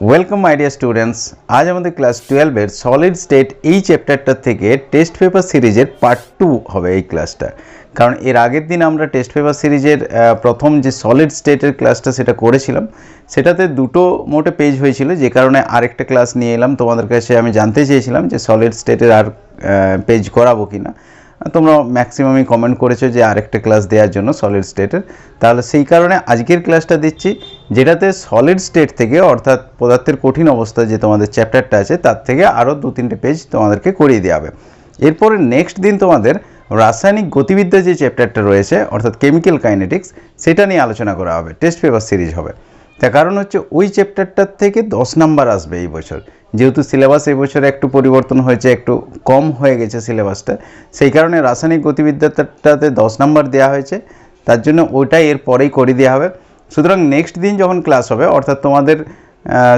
Welcome my dear students. আজ আমাদের class 12-এর solid state এই চ্যাপ্টারটা থেকে টেস্ট পেপার সিরিজের পার্ট 2 হবে এই ক্লাসটা। কারণ এর আগের দিন আমরা টেস্ট পেপার সিরিজের প্রথম যে সলিড স্টেটের ক্লাসটা সেটা করেছিলাম, সেটাতে দুটো মোটে পেজ হয়েছিল, যে কারণে আরেকটা ক্লাস নিয়ে এলাম। তোমাদের কাছে আমি জানতে চেয়েছিলাম যে সলিড স্টেটের আর পেজ করাবো কি না। তোমরা ম্যাক্সিমামই কমেন্ট করেছো যে আরেকটা ক্লাস দেওয়ার জন্য সলিড স্টেটের, তাহলে সেই কারণে আজকের ক্লাসটা দিচ্ছি, যেটাতে সলিড স্টেট থেকে অর্থাৎ পদার্থের কঠিন অবস্থা যে তোমাদের চ্যাপ্টারটা আছে তার থেকে আরও 2-3টে পেজ তোমাদেরকে করিয়ে দেওয়া হবে। এরপরে নেক্সট দিন তোমাদের রাসায়নিক গতিবিদ্যা যে চ্যাপ্টারটা রয়েছে অর্থাৎ কেমিক্যাল কাইনেটিক্স, সেটা নিয়ে আলোচনা করা হবে, টেস্ট পেপার সিরিজ হবে। তার কারণ হচ্ছে ওই চ্যাপ্টারটার থেকে 10 নাম্বার আসবে এই বছর, যেহেতু সিলেবাস এই বছর একটু পরিবর্তন হয়েছে, একটু কম হয়ে গেছে সিলেবাসটা, সেই কারণে রাসায়নিক গতিবিদ্যাটাতে 10 নাম্বার দেওয়া হয়েছে, তার জন্য ওইটাই এর পরেই করে দেওয়া হবে। সুতরাং নেক্সট দিন যখন ক্লাস হবে, অর্থাৎ তোমাদের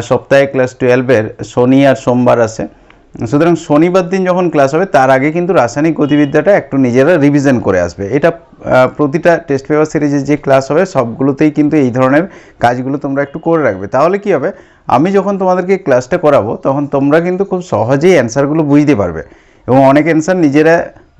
সপ্তাহে ক্লাস 12-এর শনি আর সোমবার আছে, সুতরাং শনিবার দিন যখন ক্লাস হবে তার আগে কিন্তু রাসায়নিক গতিবিদ্যাটা একটু নিজেরা রিভিশন করে আসবে। এটা প্রতিটা টেস্ট পেপার সিরিজের যে ক্লাস হবে সবগুলোতেই কিন্তু এই ধরনের কাজগুলো তোমরা একটু করে রাখবে। তাহলে কি হবে, আমি যখন তোমাদেরকে ক্লাসটা করাবো তখন তোমরা কিন্তু খুব সহজেই অ্যান্সারগুলো বুঝতে পারবে এবং অনেক অ্যান্সার নিজেরা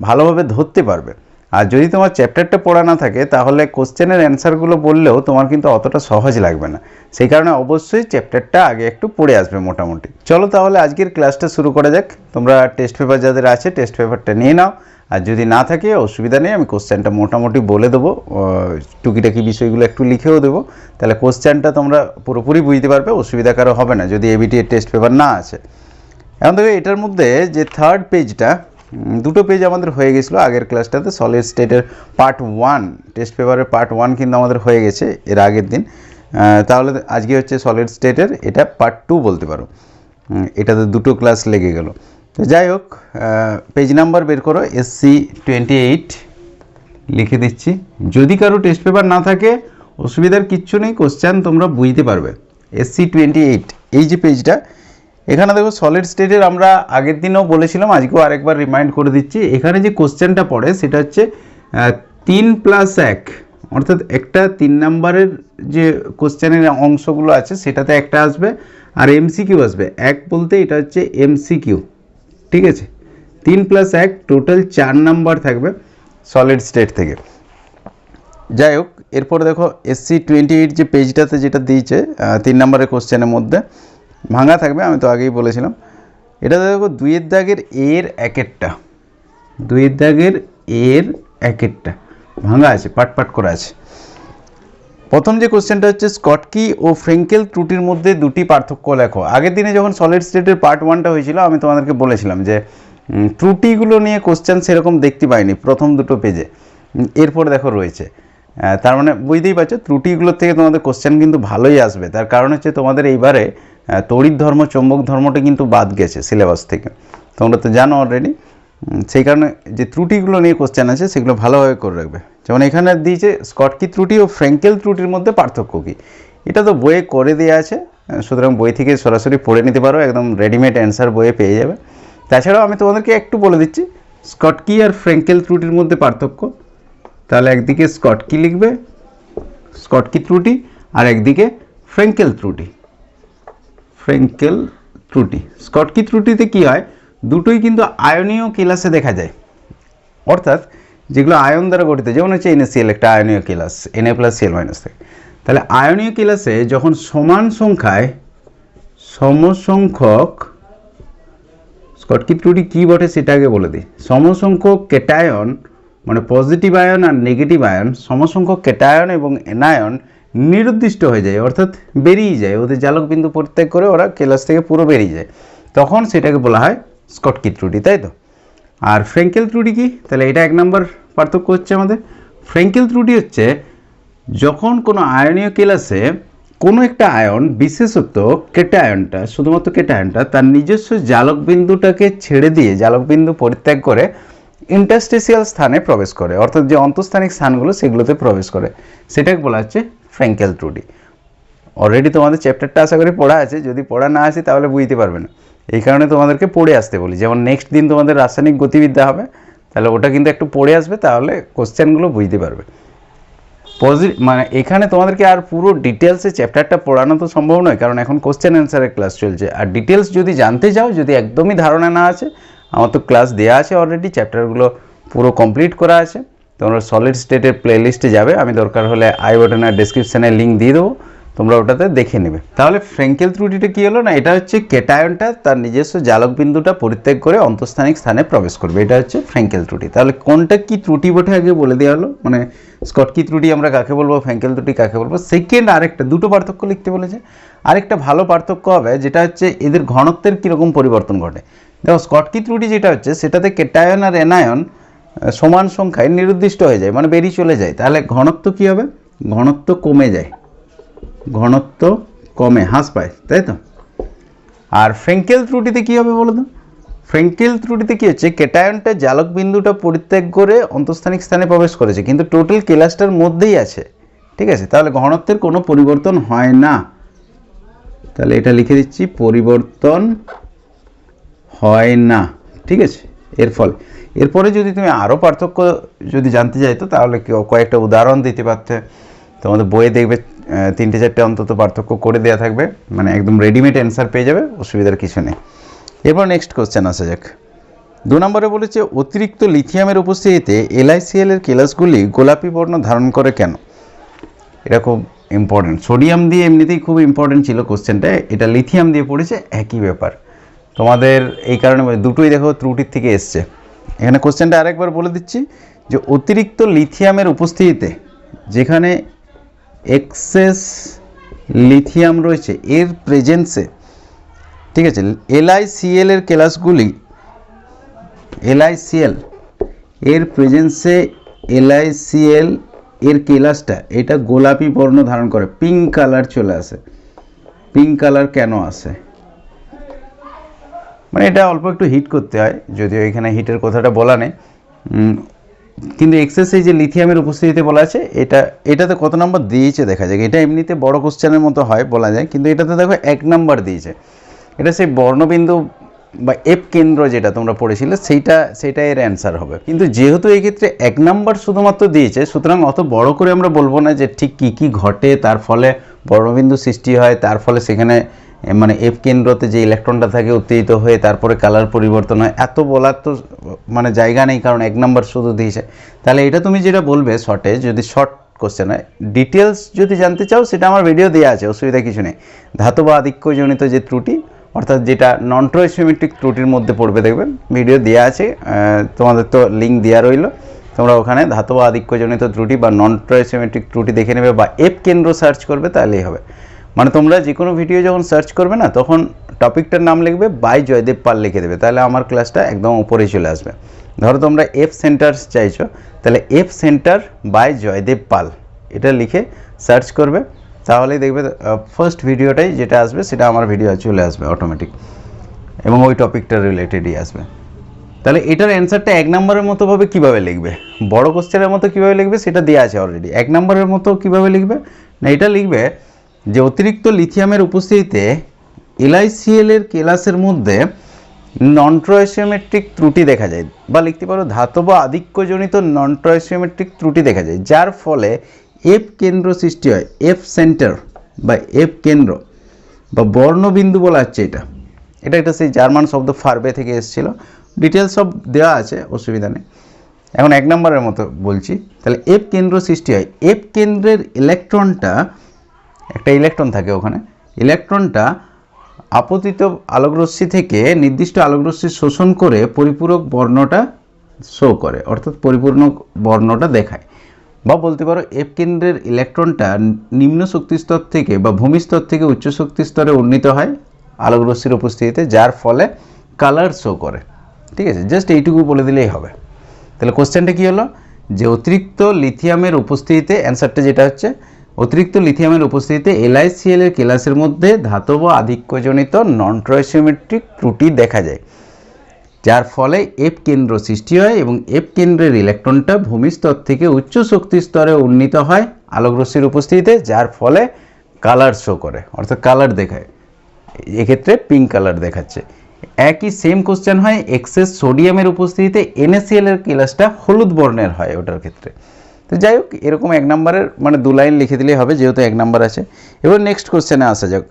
ভালোভাবে ধরতে পারবে। আর যদি তোমার চ্যাপ্টারটা পড়া না থাকে তাহলে কোশ্চেনের অ্যান্সারগুলো বললেও তোমার কিন্তু অতটা সহজ লাগবে না। সেই কারণে অবশ্যই চ্যাপ্টারটা আগে একটু পড়ে আসবে মোটামুটি। চলো তাহলে আজকের ক্লাসটা শুরু করা যাক। তোমরা টেস্ট পেপার যাদের আছে টেস্ট পেপারটা নিয়ে নাও, আর যদি না থাকে অসুবিধা নেই, আমি কোশ্চেনটা মোটামুটি বলে দেবো, টুকিটাকি বিষয়গুলো একটু লিখেও দেবো, তাহলে কোশ্চেনটা তোমরা পুরোপুরি বুঝতে পারবে, অসুবিধা কারো হবে না যদি এবিটি এর টেস্ট পেপার না আছে। এখন দেখো এটার মধ্যে যে থার্ড পেজটা, দুটো পেজ আমাদের হয়ে গেছিলো আগের ক্লাসটাতে, সলিড স্টেটের পার্ট 1 টেস্ট পেপারের পার্ট 1 কিন্তু আমাদের হয়ে গেছে এর আগের দিন। তাহলে আজকে হচ্ছে সলিড স্টেটের এটা পার্ট 2 বলতে পারো। এটাতে দুটো ক্লাস লেগে গেল। তো যাই হোক, পেজ নাম্বার বের করো, SC28 লিখে দিচ্ছি। যদি কারো টেস্ট পেপার না থাকে অসুবিধার কিচ্ছু নেই, কোশ্চেন তোমরা বুঝতে পারবে। SC28 এই যে পেজটা, এখানে দেখো সলিড স্টেটের আমরা আগের দিনও বলেছিলাম, আজকেও আরেকবার রিমাইন্ড করে দিচ্ছি। এখানে যে কোশ্চেনটা পড়ে সেটা হচ্ছে 3+1, অর্থাৎ একটা 3 নাম্বারের যে কোশ্চেনের অংশগুলো আছে সেটাতে একটা আসবে আর এমসিকিউ আসবে। এক বলতে এটা হচ্ছে এমসিকিউ, ঠিক আছে। 3+1 টোটাল 4 নাম্বার থাকবে সলিড স্টেট থেকে। যাই হোক, এরপরে দেখো SC28 যে পেজটাতে যেটা দিয়েছে 3 নাম্বারের কোশ্চেনের মধ্যে ভাঙা থাকবে, আমি তো আগেই বলেছিলাম। এটাতে দেখো 2-এর দাগের এর একেরটা, 2-এর দাগের এর একেরটা ভাঙা আছে, পাট করা আছে। প্রথম যে কোশ্চেনটা হচ্ছে স্কটকি ও ফ্রেঙ্কেল ত্রুটির মধ্যে দুটি পার্থক্য লেখো। আগের দিনে যখন সলিড স্টেটের পার্ট 1টা হয়েছিল আমি তোমাদেরকে বলেছিলাম যে ত্রুটিগুলো নিয়ে কোশ্চেন সেরকম দেখতে পাইনি প্রথম দুটো পেজে, এরপর দেখো রয়েছে। তার মানে বুঝতেই পারছো ত্রুটিগুলোর থেকে তোমাদের কোশ্চেন কিন্তু ভালোই আসবে। তার কারণ হচ্ছে তোমাদের এইবারে তড়িৎ ধর্ম চৌম্বক ধর্মটা কিন্তু বাদ গেছে সিলেবাস থেকে, তোমরা তো জানো অলরেডি। সেই কারণে যে ত্রুটিগুলো নিয়ে কোশ্চেন আছে সেগুলো ভালোভাবে করে রাখবে। যেমন এখানে দিয়েছে স্কটকি ত্রুটি ও ফ্রেঙ্কেল ত্রুটির মধ্যে পার্থক্য কী, এটা তো বইয়ে করে দেওয়া আছে, সুতরাং বই থেকে সরাসরি পড়ে নিতে পারো, একদম রেডিমেড অ্যান্সার বইয়ে পেয়ে যাবে। তাছাড়াও আমি তোমাদেরকে একটু বলে দিচ্ছি স্কটকি আর ফ্রেঙ্কেল ত্রুটির মধ্যে পার্থক্য। তাহলে একদিকে স্কটকি লিখবে, স্কটকি ত্রুটি, আর একদিকে ফ্রেঙ্কেল ত্রুটি। ফ্রেঙ্কেল ত্রুটি, স্কটকি ত্রুটিতে কি হয়, দুটোই কিন্তু আয়নীয় কেলাসে দেখা যায়, অর্থাৎ যেগুলো আয়ন দ্বারা গঠিত, যেমন হচ্ছে NaCl একটা আয়নীয় কেলাস, Na+Cl- থাকে। তাহলে আয়নীয় কেলাসে যখন সমান সংখ্যায় সমসংখ্যক, স্কটকি ত্রুটি কী বটে সেটা আগে বলে দিই, সমসংখ্যক ক্যাটায়ন মানে পজিটিভ আয়ন আর নেগেটিভ আয়ন, সমসংখ্যক ক্যাটায়ন এবং অ্যানায়ন নিরুদ্দিষ্ট হয়ে যায়, অর্থাৎ বেরিয়ে যায়, ওদের জালক বিন্দু পরিত্যাগ করে ওরা কেলাস থেকে পুরো বেরিয়ে যায়, তখন সেটাকে বলা হয় স্কটকি ত্রুটি, তাই তো। আর ফ্রেঙ্কেল ত্রুটি কি, তাহলে এটা 1 নম্বর পার্থক্য হচ্ছে আমাদের। ফ্রেঙ্কেল ত্রুটি হচ্ছে যখন কোনো আয়নীয় কেলাসে কোনো একটা আয়ন, বিশেষত কেটায়নটা, শুধুমাত্র কেটায়নটা তার নিজস্ব জালক বিন্দুটাকে ছেড়ে দিয়ে, জালক বিন্দু পরিত্যাগ করে ইন্টারস্টেসিয়াল স্থানে প্রবেশ করে, অর্থাৎ যে অন্তঃস্থানিক স্থানগুলো সেগুলোতে প্রবেশ করে, সেটাকে বলা হচ্ছে ফ্রেঙ্কেল ত্রুটি। অলরেডি তোমাদের চ্যাপ্টারটা আশা করি পড়া আছে, যদি পড়া না আসে তাহলে বুঝতে পারবে না, এই কারণে তোমাদেরকে পড়ে আসতে বলি। যেমন নেক্সট দিন তোমাদের রাসায়নিক গতিবিদ্যা হবে, তাহলে ওটা কিন্তু একটু পড়ে আসবে, তাহলে কোশ্চেনগুলো বুঝতে পারবে। মানে এখানে তোমাদেরকে আর পুরো ডিটেলসে চ্যাপ্টারটা পড়ানো তো সম্ভব নয়, কারণ এখন কোশ্চেন অ্যান্সারের ক্লাস চলছে। আর ডিটেলস যদি জানতে চাও, যদি একদমই ধারণা না আছে, আমার তো ক্লাস দেওয়া আছে অলরেডি, চ্যাপ্টারগুলো পুরো কমপ্লিট করা আছে। তোমরা সলিড স্টেটের প্লেলিস্টে যাবে, আমি দরকার হলে আই বাটন আর ডেসক্রিপশানে লিঙ্ক দিয়ে দেবো, তোমরা ওটাতে দেখে নেবে। তাহলে ফ্রেঙ্কেল ত্রুটিটা কী হলো না, এটা হচ্ছে ক্যাটায়নটা তার নিজস্ব জালক বিন্দুটা পরিত্যাগ করে অন্তঃস্থানিক স্থানে প্রবেশ করবে, এটা হচ্ছে ফ্রেঙ্কেল ত্রুটি। তাহলে কোনটা কি ত্রুটি বটে আগে বলে দেওয়া হলো, মানে স্কটকি ত্রুটি আমরা কাকে বলবো, ফ্রেঙ্কেল ত্রুটি কাকে বলবো। সেকেন্ড আরেকটা দুটো পার্থক্য লিখতে বলেছে। আরেকটা ভালো পার্থক্য হবে যেটা হচ্ছে এদের ঘনত্বের কীরকম পরিবর্তন ঘটে। দেখো স্কটকি ত্রুটি যেটা হচ্ছে সেটাতে ক্যাটায়ন আর অ্যানায়ন সমান সংখ্যায় নির্দিষ্ট হয়ে যায়, মানে বেরিয়ে চলে যায়। তাহলে ঘনত্ব কী হবে, ঘনত্ব কমে যায়, ঘনত্ব কমে হ্রাস পায়, তাই তো। আর ফ্রেঙ্কেল ত্রুটিতে কী হবে বলো তো, ফ্রেঙ্কেল ত্রুটিতে কী হচ্ছে, ক্যাটায়নটা জালক বিন্দুটা পরিত্যাগ করে অন্তঃস্থানিক স্থানে প্রবেশ করেছে, কিন্তু টোটাল কেলাসটার মধ্যেই আছে, ঠিক আছে। তাহলে ঘনত্বের কোনো পরিবর্তন হয় না, তাহলে এটা লিখে দিচ্ছি, পরিবর্তন হয় না, ঠিক আছে। এরপরে যদি তুমি আরও পার্থক্য যদি জানতে চাইতো তাহলে কয়েকটা উদাহরণ দিতে পারতে, তোমাদের বইয়ে দেখবে 3-4টে অন্তত পার্থক্য করে দেওয়া থাকবে, মানে একদম রেডিমেড অ্যান্সার পেয়ে যাবে, অসুবিধার কিছু নেই। এরপর নেক্সট কোশ্চেন আসা যাক। 2 নম্বরে বলেছে অতিরিক্ত লিথিয়ামের উপস্থিতিতে LiCl এর কেলাসগুলি গোলাপি বর্ণ ধারণ করে কেন। এটা খুব ইম্পর্টেন্ট, সোডিয়াম দিয়ে এমনিতেই খুব ইম্পর্টেন্ট ছিল কোশ্চেনটা, এটা লিথিয়াম দিয়ে পড়েছে, একই ব্যাপার তোমাদের। এই কারণে দুটোই দেখো ত্রুটির থেকে এসছে। এখানে কোশ্চেনটা আরেকবার বলে দিচ্ছি যে অতিরিক্ত লিথিয়ামের উপস্থিতিতে, যেখানে এক্সেস লিথিয়াম রয়েছে এর প্রেজেন্সে, ঠিক আছে, LiCl এর কেলাসগুলি, LiCl এর প্রেজেন্সে LiCl এর কেলাসটা এটা গোলাপি বর্ণ ধারণ করে, পিঙ্ক কালার চলে আসে। পিঙ্ক কালার কেন আসে, মানে এটা অল্প একটু হিট করতে হয়, যদিও এখানে হিটের কথাটা বলা নেই, কিন্তু এক্সেস এই যে লিথিয়ামের উপস্থিতিতে বলা আছে, এটাতে কত নম্বর দিয়েছে দেখা যায়। এটা এমনিতে বড় কোশ্চেনের মতো হয় বলা যায়, কিন্তু এটাতে দেখো 1 নম্বর দিয়েছে। এটা সেই বর্ণবিন্দু বা এফ কেন্দ্র যেটা তোমরা পড়েছিলে সেইটা এর অ্যান্সার হবে। কিন্তু যেহেতু এই ক্ষেত্রে 1 নম্বর শুধুমাত্র দিয়েছে, সুতরাং অত বড় করে আমরা বলবো না যে ঠিক কী ঘটে, তার ফলে বর্ণবিন্দু সৃষ্টি হয়, তার ফলে সেখানে মানে এফ কেন্দ্রতে যে ইলেকট্রনটা থাকে উত্তেজিত হয়ে তারপরে কালার পরিবর্তন হয়, এত বলার তো মানে জায়গা নেই, কারণ 1 নম্বর শুধু দিয়েছে। তাহলে এটা তুমি যেটা বলবে শর্টে, যদি শর্ট কোশ্চেন হয়, ডিটেলস যদি জানতে চাও সেটা আমার ভিডিও দেওয়া আছে, অসুবিধা কিছু নেই। ধাতব আধিক্যজনিত যে ত্রুটি, অর্থাৎ যেটা নন ট্রাইসোমেট্রিক ত্রুটির মধ্যে পড়বে, দেখবেন ভিডিও দেওয়া আছে, তোমাদের তো লিঙ্ক দেওয়া রইল, তোমরা ওখানে ধাতব আধিক্যজনিত ত্রুটি বা নন ট্রাইসোমেট্রিক ত্রুটি দেখে নেবে, বা এফ কেন্দ্র সার্চ করবে, তাহলেই হবে। মানে তোমরা যে কোনো ভিডিও যখন সার্চ করবে না, তখন টপিকটার নাম লিখবে বাই জয়দেব পাল লিখে দেবে, তাহলে আমার ক্লাসটা একদম উপরেই চলে আসবে। ধরো তোমরা এফ সেন্টার চাইছো, তাহলে এফ সেন্টার বাই জয়দেব পাল এটা লিখে সার্চ করবে, তাহলেই দেখবে ফার্স্ট ভিডিওটাই যেটা আসবে সেটা আমার ভিডিও চলে আসবে অটোমেটিক, এবং ওই টপিকটার রিলেটেডই আসবে। তাহলে এটার অ্যান্সারটা 1 নম্বরের মতোভাবে কীভাবে লিখবে, বড় কোশ্চেনের মতো কীভাবে লিখবে সেটা দেওয়া আছে অলরেডি। 1 নম্বরের মতো কীভাবে লিখবে না, এটা লিখবে যে অতিরিক্ত লিথিয়ামের উপস্থিতিতে LiCl এর কেলাসের মধ্যে নন ট্রাইসোমেট্রিক ত্রুটি দেখা যায়, বা লিখতে পারো ধাতব আধিক্যজনিত নন ট্রাইসোমেট্রিক ত্রুটি দেখা যায়, যার ফলে এফ কেন্দ্র সৃষ্টি হয়, এফ সেন্টার বা এফ কেন্দ্র বা বর্ণবিন্দু বলা হচ্ছে। এটা একটা সেই জার্মান শব্দ ফার্বে থেকে এসেছিল, ডিটেলস সব দেওয়া আছে, অসুবিধা নেই। এখন 1 নম্বরের মতো বলছি, তাহলে এফ কেন্দ্র সৃষ্টি হয়, এফ কেন্দ্রের ইলেকট্রনটা, একটা ইলেকট্রন থাকে ওখানে, ইলেকট্রনটা আপতিত আলোকরশ্মি থেকে নির্দিষ্ট আলোকরশ্মি শোষণ করে পরিপূরক বর্ণটা শো করে, অর্থাৎ পরিপূর্ণ বর্ণটা দেখায়। বা বলতে পারো এফ কেন্দ্রের ইলেকট্রনটা নিম্ন শক্তিস্তর থেকে বা ভূমিস্তর থেকে উচ্চ শক্তি স্তরে উন্নীত হয় আলোকরশ্মির উপস্থিতিতে, যার ফলে কালার শো করে, ঠিক আছে। জাস্ট এইটুকু বলে দিলেই হবে। তাহলে কোশ্চেনটা কী হলো, যে অতিরিক্ত লিথিয়ামের উপস্থিতিতে, অ্যান্সারটা যেটা হচ্ছে অতিরিক্ত লিথিয়ামের উপস্থিতিতে LiCl এর কেলাসের মধ্যে ধাতব আধিক্যজনিত নন ট্রাইসোমেট্রিক ত্রুটি দেখা যায়, যার ফলে এফ কেন্দ্র সৃষ্টি হয় এবং এফ কেন্দ্রের ইলেকট্রনটা ভূমিস্তর থেকে উচ্চ শক্তি স্তরে উন্নীত হয় আলোকরশ্মির উপস্থিতিতে, যার ফলে কালার শো করে, অর্থাৎ কালার দেখায়, এক্ষেত্রে পিঙ্ক কালার দেখাচ্ছে। একই সেম কোশ্চেন হয় এক্সেস সোডিয়ামের উপস্থিতিতে NaCl এর কেলাসটা হলুদ বর্ণের হয়, ওটার ক্ষেত্রে তো যাই হোক, এরকম 1 নম্বরের মানে 2 লাইন লিখে দিলেই হবে, যেহেতু 1 নম্বর আছে। এবার নেক্সট কোশ্চেনে আসা যাক।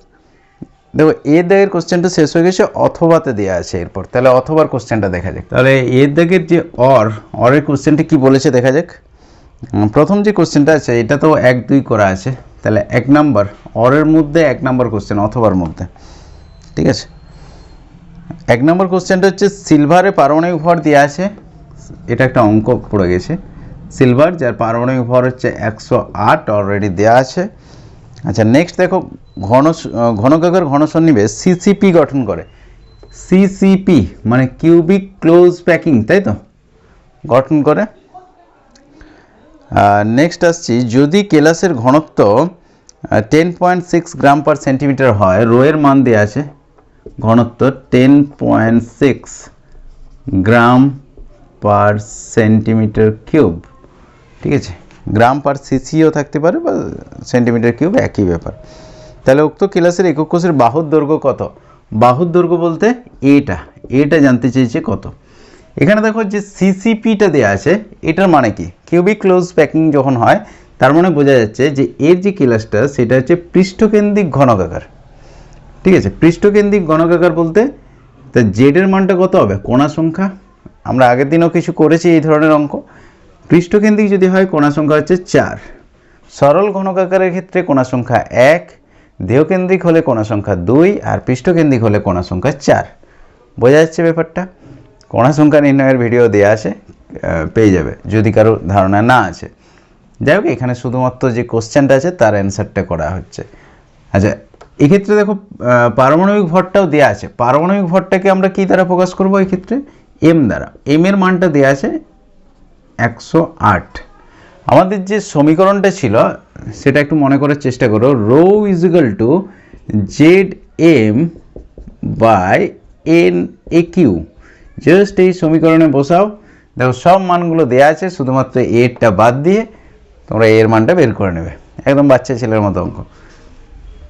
দেখো এর দাগের কোশ্চেনটা শেষ হয়ে গেছে, অথবাতে দেওয়া আছে এরপর। তাহলে অথবার কোশ্চেনটা দেখা যাক। তাহলে এর দাগের যে অরের কোশ্চেনটা কি বলেছে দেখা যাক। প্রথম যে কোশ্চেনটা আছে এটা তো 1 2 করা আছে, তাহলে 1 নম্বর অরের মধ্যে 1 নম্বর কোশ্চেন অথবার মধ্যে, ঠিক আছে। 1 নম্বর কোশ্চেনটা হচ্ছে সিলভারে পারমাণবিক ভর দেওয়া আছে, এটা একটা অঙ্ক পড়ে গেছে। সিলভার যার পারমাণবিক ভর হচ্ছে 108 অলরেডি দেওয়া আছে। আচ্ছা নেক্সট দেখো, ঘনকাকার ঘনসন্নিবেশ সিসিপি গঠন করে। সিসিপি মানে কিউবিক ক্লোজ প্যাকিং, তাই তো, গঠন করে। নেক্সট আসছি, যদি কেলাসের ঘনত্ব 10.6 গ্রাম পার সেন্টিমিটার হয়, রোয়ের মান দেওয়া আছে ঘনত্ব 10.6 গ্রাম পার সেন্টিমিটার কিউব, ঠিক আছে। গ্রাম পার সিসিও থাকতে পারে বা সেন্টিমিটার কিউব, একই ব্যাপার। তাহলে উক্ত কেলাসের একক কোষের বাহুর দৈর্ঘ্য কত? বাহুর দৈর্ঘ্য বলতে এটা জানতে চেয়েছে কত। এখানে দেখো যে সিসিপিটা দেওয়া আছে, এটার মানে কি, কিউবিক ক্লোজ প্যাকিং যখন হয় তার মানে বোঝা যাচ্ছে যে এর যে কেলাসটা সেটা হচ্ছে পৃষ্ঠকেন্দ্রিক ঘনকাকার, ঠিক আছে। পৃষ্ঠকেন্দ্রিক ঘনকাকার বলতে তা জেডের মানটা কত হবে? কোণা সংখ্যা। আমরা আগের দিনও কিছু করেছি এই ধরনের অঙ্ক। পৃষ্ঠকেন্দ্রিক যদি হয় কোণা সংখ্যা হচ্ছে 4, সরল ঘনকাকারের ক্ষেত্রে কোণা সংখ্যা 1, দেহকেন্দ্রিক হলে কোণা সংখ্যা 2, আর পৃষ্ঠকেন্দ্রিক হলে কোণা সংখ্যা 4। বোঝা যাচ্ছে ব্যাপারটা? কোণা সংখ্যা নির্ণয়ের ভিডিও দেওয়া আছে, পেয়ে যাবে যদি কারো ধারণা না আছে। যাই হোক, এখানে শুধুমাত্র যে কোশ্চেনটা আছে তার অ্যান্সারটা করা হচ্ছে। আচ্ছা এক্ষেত্রে দেখো পারমাণবিক ভরটাও দেওয়া আছে। পারমাণবিক ভরটাকে আমরা কি দ্বারা প্রকাশ করবো? এই ক্ষেত্রে এম দ্বারা। এম এর মানটা দেওয়া আছে 108। আমাদের যে সমীকরণটা ছিল সেটা একটু মনে করার চেষ্টা করো। Rho is equal to Z M by N A Q. Just এই সমীকরণে বসাও, দেখো সব মানগুলো দেওয়া আছে, শুধুমাত্র এরটা বাদ দিয়ে তোমরা এর মানটা বের করে নেবে, একদম বাচ্চা ছেলের মতো অঙ্ক।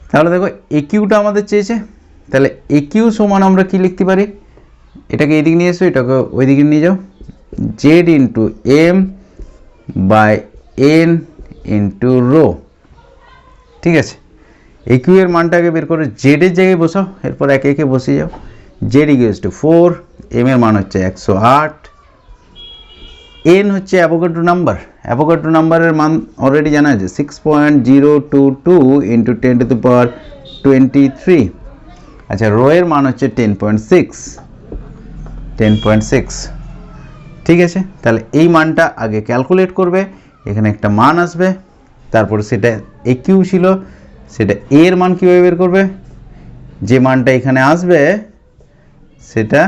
তাহলে দেখো এ কিউটা আমাদের চেয়েছে, তাহলে এ কিউ সমান আমরা কি লিখতে পারি? এটাকে এইদিকে নিয়ে এসো, এটাকে ওই দিকে নিয়ে যাও। Z into M by N into rho, ঠিক আছে। এ কিউ এর মানটাকে বের করে জেডের জায়গায় বসাও, এরপর একে একে বসিয়ে যাও। জেড ইকুয়ালস টু 4, এম এর মান হচ্ছে 108, এন হচ্ছে অ্যাভোগাড্রো নাম্বার। অ্যাভোগাড্রো নাম্বারের মান অলরেডি জানা আছে 6.022 ইন্টু 10⁻23। আচ্ছা রো এর মান হচ্ছে 10.6, ঠিক আছে। তাহলে এই মানটা আগে ক্যালকুলেট করবে, এখানে একটা মান আসবে, তারপর সেটা এ কিউ ছিল, সেটা এর মান কীভাবে বের করবে? যে মানটা এখানে আসবে সেটা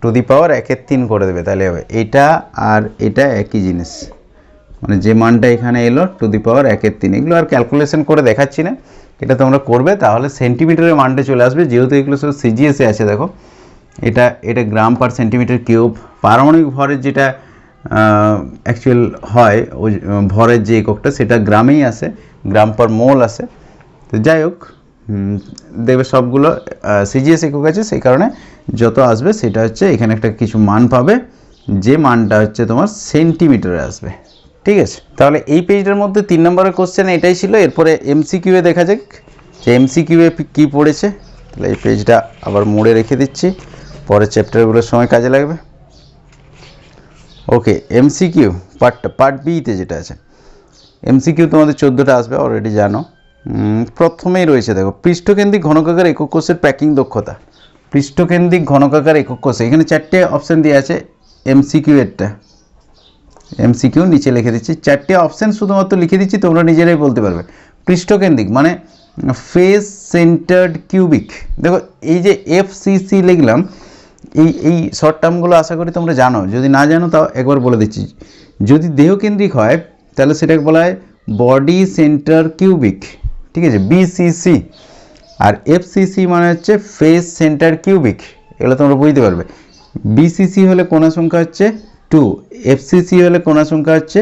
টু দি পাওয়ার 1/3 করে দেবে, তাহলে হবে এটা আর এটা একই জিনিস, মানে যে মানটা এখানে এলো টু দি পাওয়ার 1/3। এগুলো আর ক্যালকুলেশন করে দেখাচ্ছি না, এটা তোমরা করবে, তাহলে সেন্টিমিটারের মানটা চলে আসবে। যেহেতু এগুলো সব সিজিএসে আছে, দেখো এটা গ্রাম পার সেন্টিমিটার কিউব। পারমাণবিক ভরের যেটা অ্যাকচুয়াল হয়, ওই ভরের যে এককটা সেটা গ্রামেই আসে, গ্রাম পার মোল আসে। তো যাই হোক, দেখবে সবগুলো সিজিএস একক আছে, সেই কারণে যত আসবে সেটা হচ্ছে এখানে একটা কিছু মান পাবে, যে মানটা হচ্ছে তোমার সেন্টিমিটারে আসবে, ঠিক আছে। তাহলে এই পেজটার মধ্যে 3 নম্বরের কোশ্চেন এটাই ছিল। এরপরে এমসিকিউয়ে দেখা যাক যে এমসিকিউয়ে কী পড়েছে। তাহলে এই পেজটা আবার মোড়ে রেখে দিচ্ছি, পরের চ্যাপ্টারগুলোর সময় কাজে লাগবে। ওকে, এমসিকিউ পার্ট বিতে যেটা আছে, এমসিকিউ তোমাদের 14টা আসবে, অলরেডি জানো। প্রথমেই রয়েছে দেখো, পৃষ্ঠকেন্দ্রিক ঘনকাকার একক কোষের প্যাকিং দক্ষতা। পৃষ্ঠকেন্দ্রিক ঘনকাকার একক কোষে এখানে 4টে অপশান দিয়ে আছে। এমসিকিউ এরটা, এমসিকিউ নিচে লিখে দিচ্ছি, 4টে অপশান শুধুমাত্র লিখে দিচ্ছি, তোমরা নিজেরাই বলতে পারবে। পৃষ্ঠকেন্দ্রিক মানে ফেস সেন্টার্ড কিউবিক। দেখো এই যে এফসিসি লিখলাম, এই শর্ট টার্মগুলো আশা করি তোমরা জানো, যদি না জানো তাও একবার বলে দিচ্ছি। যদি দেহকেন্দ্রিক হয় তাহলে সেটাকে বলা হয় বডি সেন্টার কিউবিক, ঠিক আছে, বিসিসি। আর এফসিসি মানে হচ্ছে ফেস সেন্টার কিউবিক, এগুলো তোমরা বুঝতে পারবে। বিসিসি হলে কোণা সংখ্যা হচ্ছে 2, এফসিসি হলে কোণা সংখ্যা হচ্ছে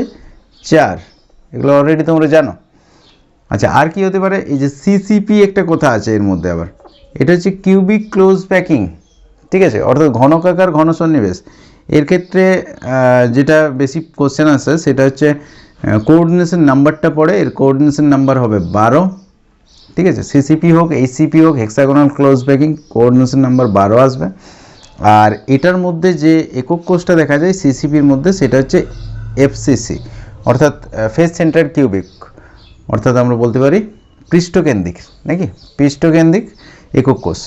4, এগুলো অলরেডি তোমরা জানো। আচ্ছা আর কি হতে পারে? এই যে সিসিপি একটা কথা আছে এর মধ্যে, আবার এটা হচ্ছে কিউবিক ক্লোজ প্যাকিং, ঠিক আছে, অর্থাৎ ঘনকাকার ঘনসন্নিবেশ। এর ক্ষেত্রে যেটা বেশি কোশ্চেন আসে সেটা হচ্ছে কোঅর্ডিনেশন নাম্বারটা পড়ে, এর কোঅর্ডিনেশন নাম্বার হবে 12, ঠিক আছে। সিসিপি হোক, এইচসিপি হোক, hexagonal close packing, coordination number 12 আসবে। আর এটার মধ্যে যে একক কোষটা দেখা যায় সিসিপির মধ্যে সেটা হচ্ছে এফসিসি, অর্থাৎ ফেস সেন্টার কিউবিক, অর্থাৎ আমরা বলতে পারি পৃষ্ঠকেন্দ্রিক, নাকি পৃষ্ঠকেন্দ্রিক একক কোষ।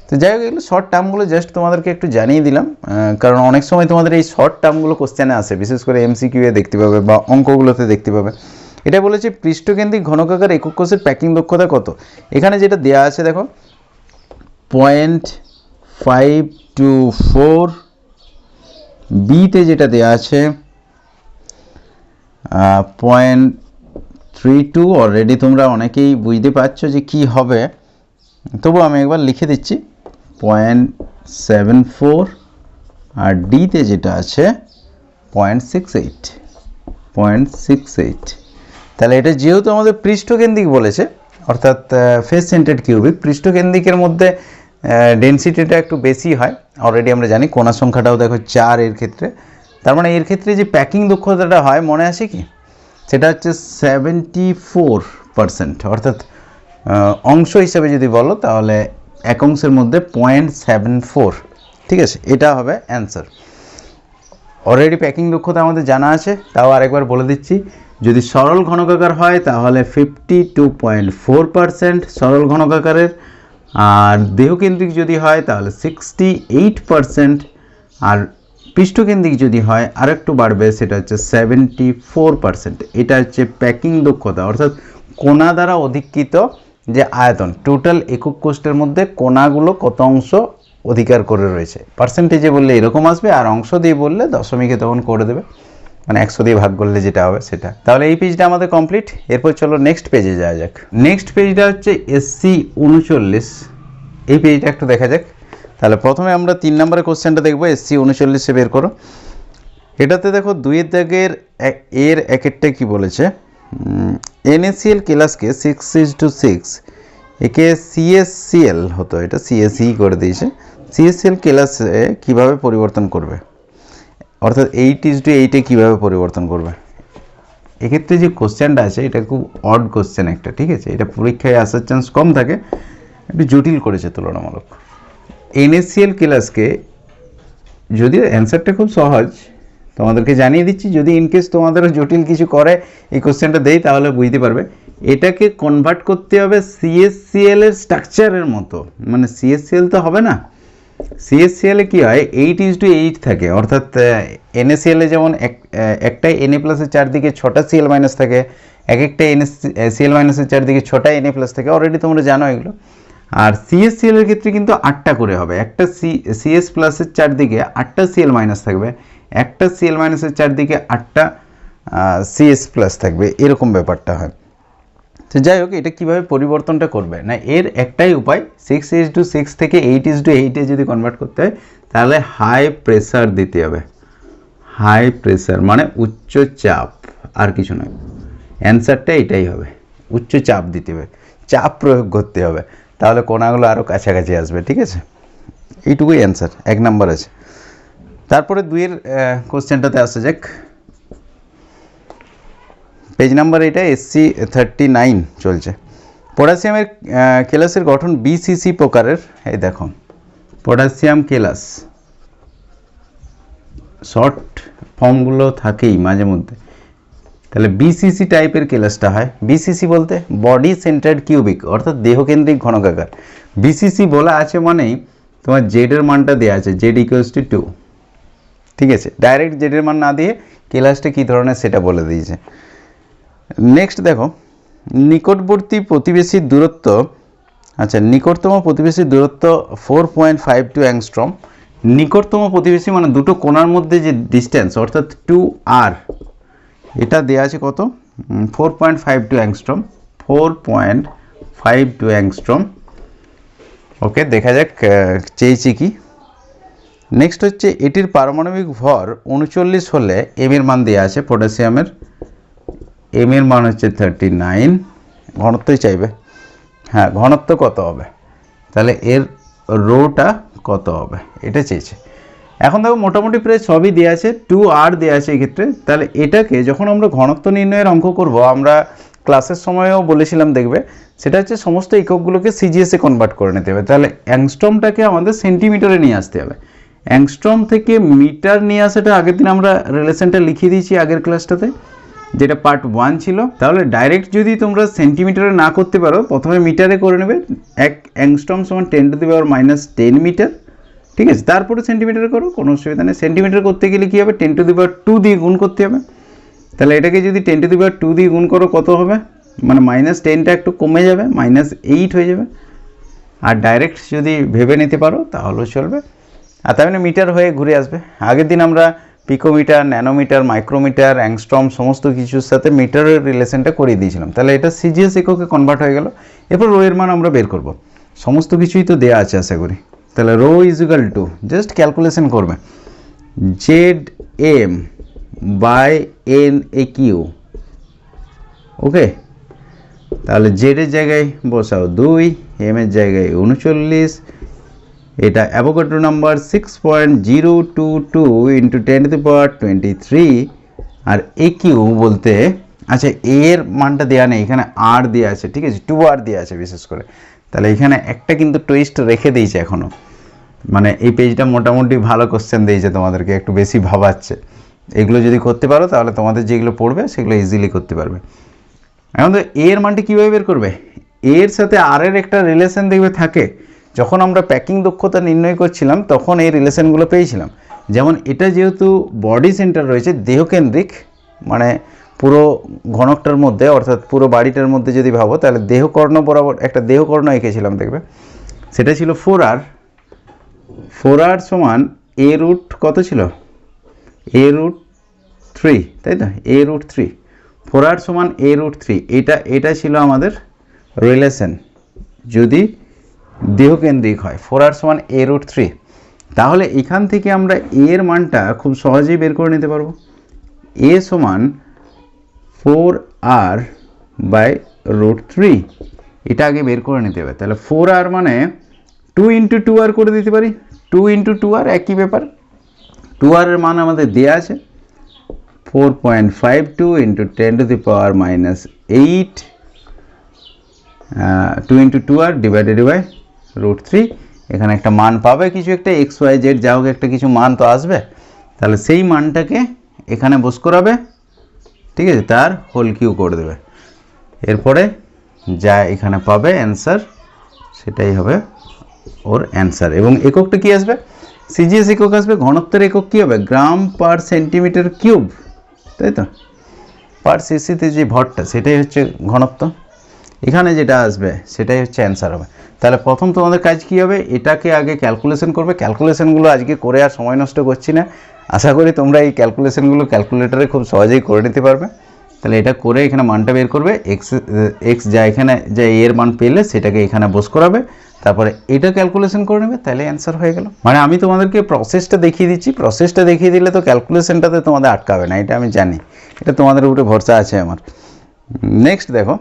তো যাই হোক, এগুলো শর্ট টার্মগুলো জাস্ট তোমাদেরকে একটু জানিয়ে দিলাম, কারণ অনেক সময় তোমাদের এই শর্ট টার্মগুলো কোশ্চেনে আসে, বিশেষ করে এমসিকিউ এ দেখতে পাবে বা অঙ্কগুলোতে দেখতে পাবে। এটা বলেছে পৃষ্ঠকেন্দ্রিক ঘনকাকার একক কোষের প্যাকিং দক্ষতা কত। এখানে যেটা দেওয়া আছে দেখো 0.524, বিতে যেটা দেওয়া আছে 0.32। অলরেডি তোমরা অনেকেই বুঝতে পারছো যে কি হবে, তবু আমি একবার লিখে দিচ্ছি 0.74, আর ডিতে যেটা আছে 0.68। তাহলে এটা যেহেতু আমাদের পৃষ্ঠকেন্দ্রিক বলেছে, অর্থাৎ ফেস সেন্টার্ড কিউবিক, পৃষ্ঠকেন্দ্রিকের মধ্যে ডেনসিটিটা একটু বেশি হয়, অলরেডি আমরা জানি। কোণার সংখ্যাটাও দেখো 4 এর ক্ষেত্রে। তার মানে এর ক্ষেত্রে যে প্যাকিং দক্ষতাটা হয় মনে আছে কি, সেটা হচ্ছে 74%, অর্থাৎ অংশ হিসাবে যদি বলো তাহলে এক অংশের মধ্যে 0.74, ঠিক আছে। এটা হবে অ্যান্সার। অলরেডি প্যাকিং দক্ষতা আমাদের জানা আছে, তাও আরেকবার বলে দিচ্ছি। যদি সরল ঘনকাকার হয় তাহলে 52.4% সরল ঘনকাকারের, আর দেহকেন্দ্রিক যদি হয় তাহলে 68%, আর পৃষ্ঠকেন্দ্রিক যদি হয় আরেকটু বাড়বে, সেটা হচ্ছে 74%। এটা হচ্ছে প্যাকিং দক্ষতা, অর্থাৎ কোণা দ্বারা অধিকৃত যে আয়তন, টোটাল একক কোষের মধ্যে কোণাগুলো কত অংশ অধিকার করে রয়েছে। পার্সেন্টেজে বললে এরকম আসবে, আর অংশ দিয়ে বললে দশমিকে তখন করে দেবে, মানে 100 দিয়ে ভাগ করলে যেটা হবে সেটা। তাহলে এই পেজটা আমাদের কমপ্লিট। এরপর চলো নেক্সট পেজে যাওয়া যাক। নেক্সট পেজটা হচ্ছে SC 39, এই পেজটা একটু দেখা যাক। তাহলে প্রথমে আমরা 3 নম্বরের কোশ্চেনটা দেখবো, SC 39 বের করো। এটাতে দেখো 2 দাগের এর একেরটা কি বলেছে, NaCl ক্লাসকে 6:6, একে CSCl হতো, এটা CSE করে দিয়েছে। CSCl ক্লাসে কীভাবে পরিবর্তন করবে, অর্থাৎ 8:8 কীভাবে পরিবর্তন করবে। এক্ষেত্রে যে কোশ্চেনটা আছে এটা খুব অড কোশ্চেন একটা, ঠিক আছে। এটা পরীক্ষায় আসার চান্স কম থাকে, একটু জটিল করেছে তুলনামূলক। NaCl ক্লাসকে, যদিও অ্যান্সারটা খুব সহজ, তোমাদেরকে জানিয়ে দিচ্ছি, যদি ইনকেস তোমাদেরও জটিল কিছু করে এই কোশ্চেনটা দেই তাহলে বুঝতে পারবে। এটাকে কনভার্ট করতে হবে CSCl এর স্ট্রাকচারের মতো, মানে CSCl তো হবে না, CSCl এ কী হয় 8:8 থাকে, অর্থাৎ NaCl এ যেমন একটাই Na প্লাসের চারদিকে 6টা Cl মাইনাস থাকে, একটা Cl মাইনাসের চারদিকে 6টা Na প্লাস থাকে, অলরেডি তোমরা জানো এগুলো। আর CSCl এর ক্ষেত্রে কিন্তু 8টা করে হবে, একটা CS প্লাসের চারদিকে 8টা Cl মাইনাস থাকবে, একটা Cl মাইনাসের চারদিকে 8টা CS প্লাস থাকবে, এরকম ব্যাপারটা হয়। তো যাই হোক, এটা কীভাবে পরিবর্তনটা করবে না, এর একটাই উপায়, 6:6 থেকে 8:8 যদি কনভার্ট করতে হয় তাহলে হাই প্রেসার দিতে হবে। হাই প্রেসার মানে উচ্চ চাপ, আর কিছু নয়। অ্যান্সারটা এটাই হবে, উচ্চ চাপ দিতে হবে, চাপ প্রয়োগ করতে হবে, তাহলে কোণাগুলো আরও কাছাকাছি আসবে, ঠিক আছে। এইটুকুই অ্যান্সার, 1 নাম্বার আছে। তারপরে 2 কোশ্চেনটাতে আসা যাক। পেজ নাম্বার এটা SC 39 চলছে। পটাশিয়ামের কেলাসের গঠন BCC প্রকারের। এই দেখো পটাশিয়াম কেলাস, শর্ট ফর্মগুলো থাকেই মাঝে মধ্যে, তাহলে BCC টাইপের কেলাসটা হয়। BCC বলতে বডি সেন্টার্ড কিউবিক, অর্থাৎ দেহকেন্দ্রিক ঘনকাকার। BCC বলা আছে মানেই তোমার জেডের মানটা দেওয়া আছে, Z = 2, ঠিক আছে। ডাইরেক্ট জেডের মান না দিয়ে কেলাসটা কী ধরনের সেটা বলে দিয়েছে। নেক্সট দেখো, নিকটবর্তী প্রতিবেশীর দূরত্ব, আচ্ছা নিকটতম প্রতিবেশীর দূরত্ব 4.52 অ্যাংস্ট্রম। নিকটতম প্রতিবেশী মানে দুটো কোণার মধ্যে যে ডিস্টেন্স, অর্থাৎ 2r, এটা দেওয়া আছে কত, 4.52 অ্যাংস্ট্রম, 4.52 অ্যাংস্ট্রম। ওকে, দেখা যাক চেয়েছি কি। নেক্সট হচ্ছে এটির পারমাণবিক ভর 39 হলে m এর মান দেওয়া আছে পটাশিয়ামের, m এর মান হচ্ছে 39, ঘনত্বই চাইবে। হ্যাঁ, ঘনত্ব কত হবে, তাহলে এর রোটা কত হবে এটা চেয়েছে। এখন দেখো মোটামুটি প্রায় সবই দেওয়া আছে, 2r দেওয়া আছে এই ক্ষেত্রে। তাহলে এটাকে যখন আমরা ঘনত্ব নির্ণয়ের অঙ্ক করব, আমরা ক্লাসের সময়ও বলেছিলাম দেখবে, সেটা হচ্ছে সমস্ত এককগুলোকে সিজিএসে কনভার্ট করে নিতে হবে। তাহলে অ্যাংস্ট্রমটাকে আমাদের সেন্টিমিটারে নিয়ে আসতে হবে। অ্যাংস্ট্রম থেকে মিটার নিয়ে আসাটা আগের দিন আমরা রিলেশনটা লিখিয়ে দিয়েছি আগের ক্লাসটাতে, যেটা পার্ট 1 ছিল। তাহলে ডাইরেক্ট যদি তোমরা সেন্টিমিটারে না করতে পারো, প্রথমে মিটারে করে নেবে। 1 অ্যাংস্ট্রম সমান 10⁻⁻10 মিটার, ঠিক আছে। তারপরে সেন্টিমিটারে করো, কোনো অসুবিধা নেই। সেন্টিমিটার করতে গেলে কী হবে, 10⁻2 দিয়ে গুণ করতে হবে। তাহলে এটাকে যদি 10⁻2 দিয়ে গুণ করো কত হবে, মানে -10টা একটু কমে যাবে, -8 হয়ে যাবে। আর ডাইরেক্ট যদি ভেবে নিতে পারো তাহলেও চলবে। আর তার মানে মিটার হয়ে ঘুরে আসবে। আগের দিন আমরা পিকোমিটার, ন্যানোমিটার, মাইক্রোমিটার, অ্যাংস্ট্রম সমস্ত কিছুর সাথে মিটারের রিলেশনটা করিয়ে দিয়েছিলাম। তাহলে এটা সিজিএস এককে কনভার্ট হয়ে গেল। এরপর রো এর মান আমরা বের করব। সমস্ত কিছুই তো দেওয়া আছে আশা করি। তাহলে rho is equal to, just calculation করবে, ZM/NAQ, ওকে। তাহলে জেড এর জায়গায় বসাও 2, এম এর জায়গায় 39, এটা অ্যাভোগাড্রো নাম্বার 6.022 × 10⁻23। আর AQ বলতে, আচ্ছা এর মানটা দেওয়া নেই, এখানে আর দেওয়া আছে, ঠিক আছে, 2r দেওয়া আছে বিশেষ করে। তাহলে এখানে একটা কিন্তু টুইস্ট রেখে দিয়েছে এখনও, মানে এই পেজটা মোটামুটি ভালো কোশ্চেন দিয়েছে তোমাদেরকে, একটু বেশি ভাবাচ্ছে। এগুলো যদি করতে পারো তাহলে তোমাদের যেগুলো পড়বে সেগুলো ইজিলি করতে পারবে। এখন তো এর মানটি কীভাবে বের করবে, এর সাথে আর এর একটা রিলেশন দেখবে থাকে। যখন আমরা প্যাকিং দক্ষতা নির্ণয় করছিলাম তখন এই রিলেশনগুলো পেয়েছিলাম। যেমন এটা যেহেতু বডি সেন্টার রয়েছে, দেহকেন্দ্রিক, মানে পুরো ঘনকটার মধ্যে, অর্থাৎ পুরো বাড়িটার মধ্যে যদি ভাবো, তাহলে দেহকর্ণ বরাবর একটা দেহকর্ণ এঁকেছিলাম দেখবে, সেটা ছিল 4r। 4r সমান a√, কত ছিল, a√3, তাই তো, a√3। 4r সমান a√3, এটা ছিল আমাদের রিলেশন যদি দেহকেন্দ্রিক হয়, 4r সমান a√3। তাহলে এখান থেকে আমরা এর মানটা খুব সহজেই বের করে নিতে পারবো। a সমান 4r/√3, এটা আগে বের করে নিতে হবে। তাহলে 4r মানে 2 × 2r করে দিতে পারি, 2 × 2r একই ব্যাপার। 2r এর মান আমাদের দেওয়া আছে 4.52 × 10⁻⁻8, 2 × 2r /√3। এখানে একটা মান পাবে, কিছু একটা XYZ যা হোক একটা কিছু মান তো আসবে। তাহলে সেই মানটাকে এখানে বস করাবে, ঠিক আছে, তার হোল কিউ করে দেবে। এরপরে যা এখানে পাবে অ্যান্সার, সেটাই হবে ওর অ্যান্সার। এবং এককটা কি আসবে, সিজিএস একক আসবে। ঘনত্বের একক কী হবে, গ্রাম/সেন্টিমিটার কিউব, তাই তো। পার সিসিতে যে ভরটা সেটাই হচ্ছে ঘনত্ব, এখানে যেটা আসবে সেটাই হচ্ছে অ্যান্সার হবে। তাহলে প্রথম তোমাদের কাজ কী হবে, এটাকে আগে ক্যালকুলেশন করবে। ক্যালকুলেশনগুলো আজকে করে আর সময় নষ্ট করছি না, আশা করি তোমরা এই ক্যালকুলেশনগুলো ক্যালকুলেটরে খুব সহজেই করে নিতে পারবে। তাহলে এটা করে এখানে মানটা বের করবে, এক্স যা এখানে যা এর মান পেলে সেটাকে এখানে বস করাবে, তারপরে এটা ক্যালকুলেশন করে নেবে, তাহলে অ্যান্সার হয়ে গেল। মানে আমি তোমাদেরকে প্রসেসটা দেখিয়ে দিচ্ছি, প্রসেসটা দেখিয়ে দিলে তো ক্যালকুলেশনটাতে তোমাদের আটকাবে না, এটা আমি জানি, এটা তোমাদের উপরে ভরসা আছে আমার। নেক্সট দেখো,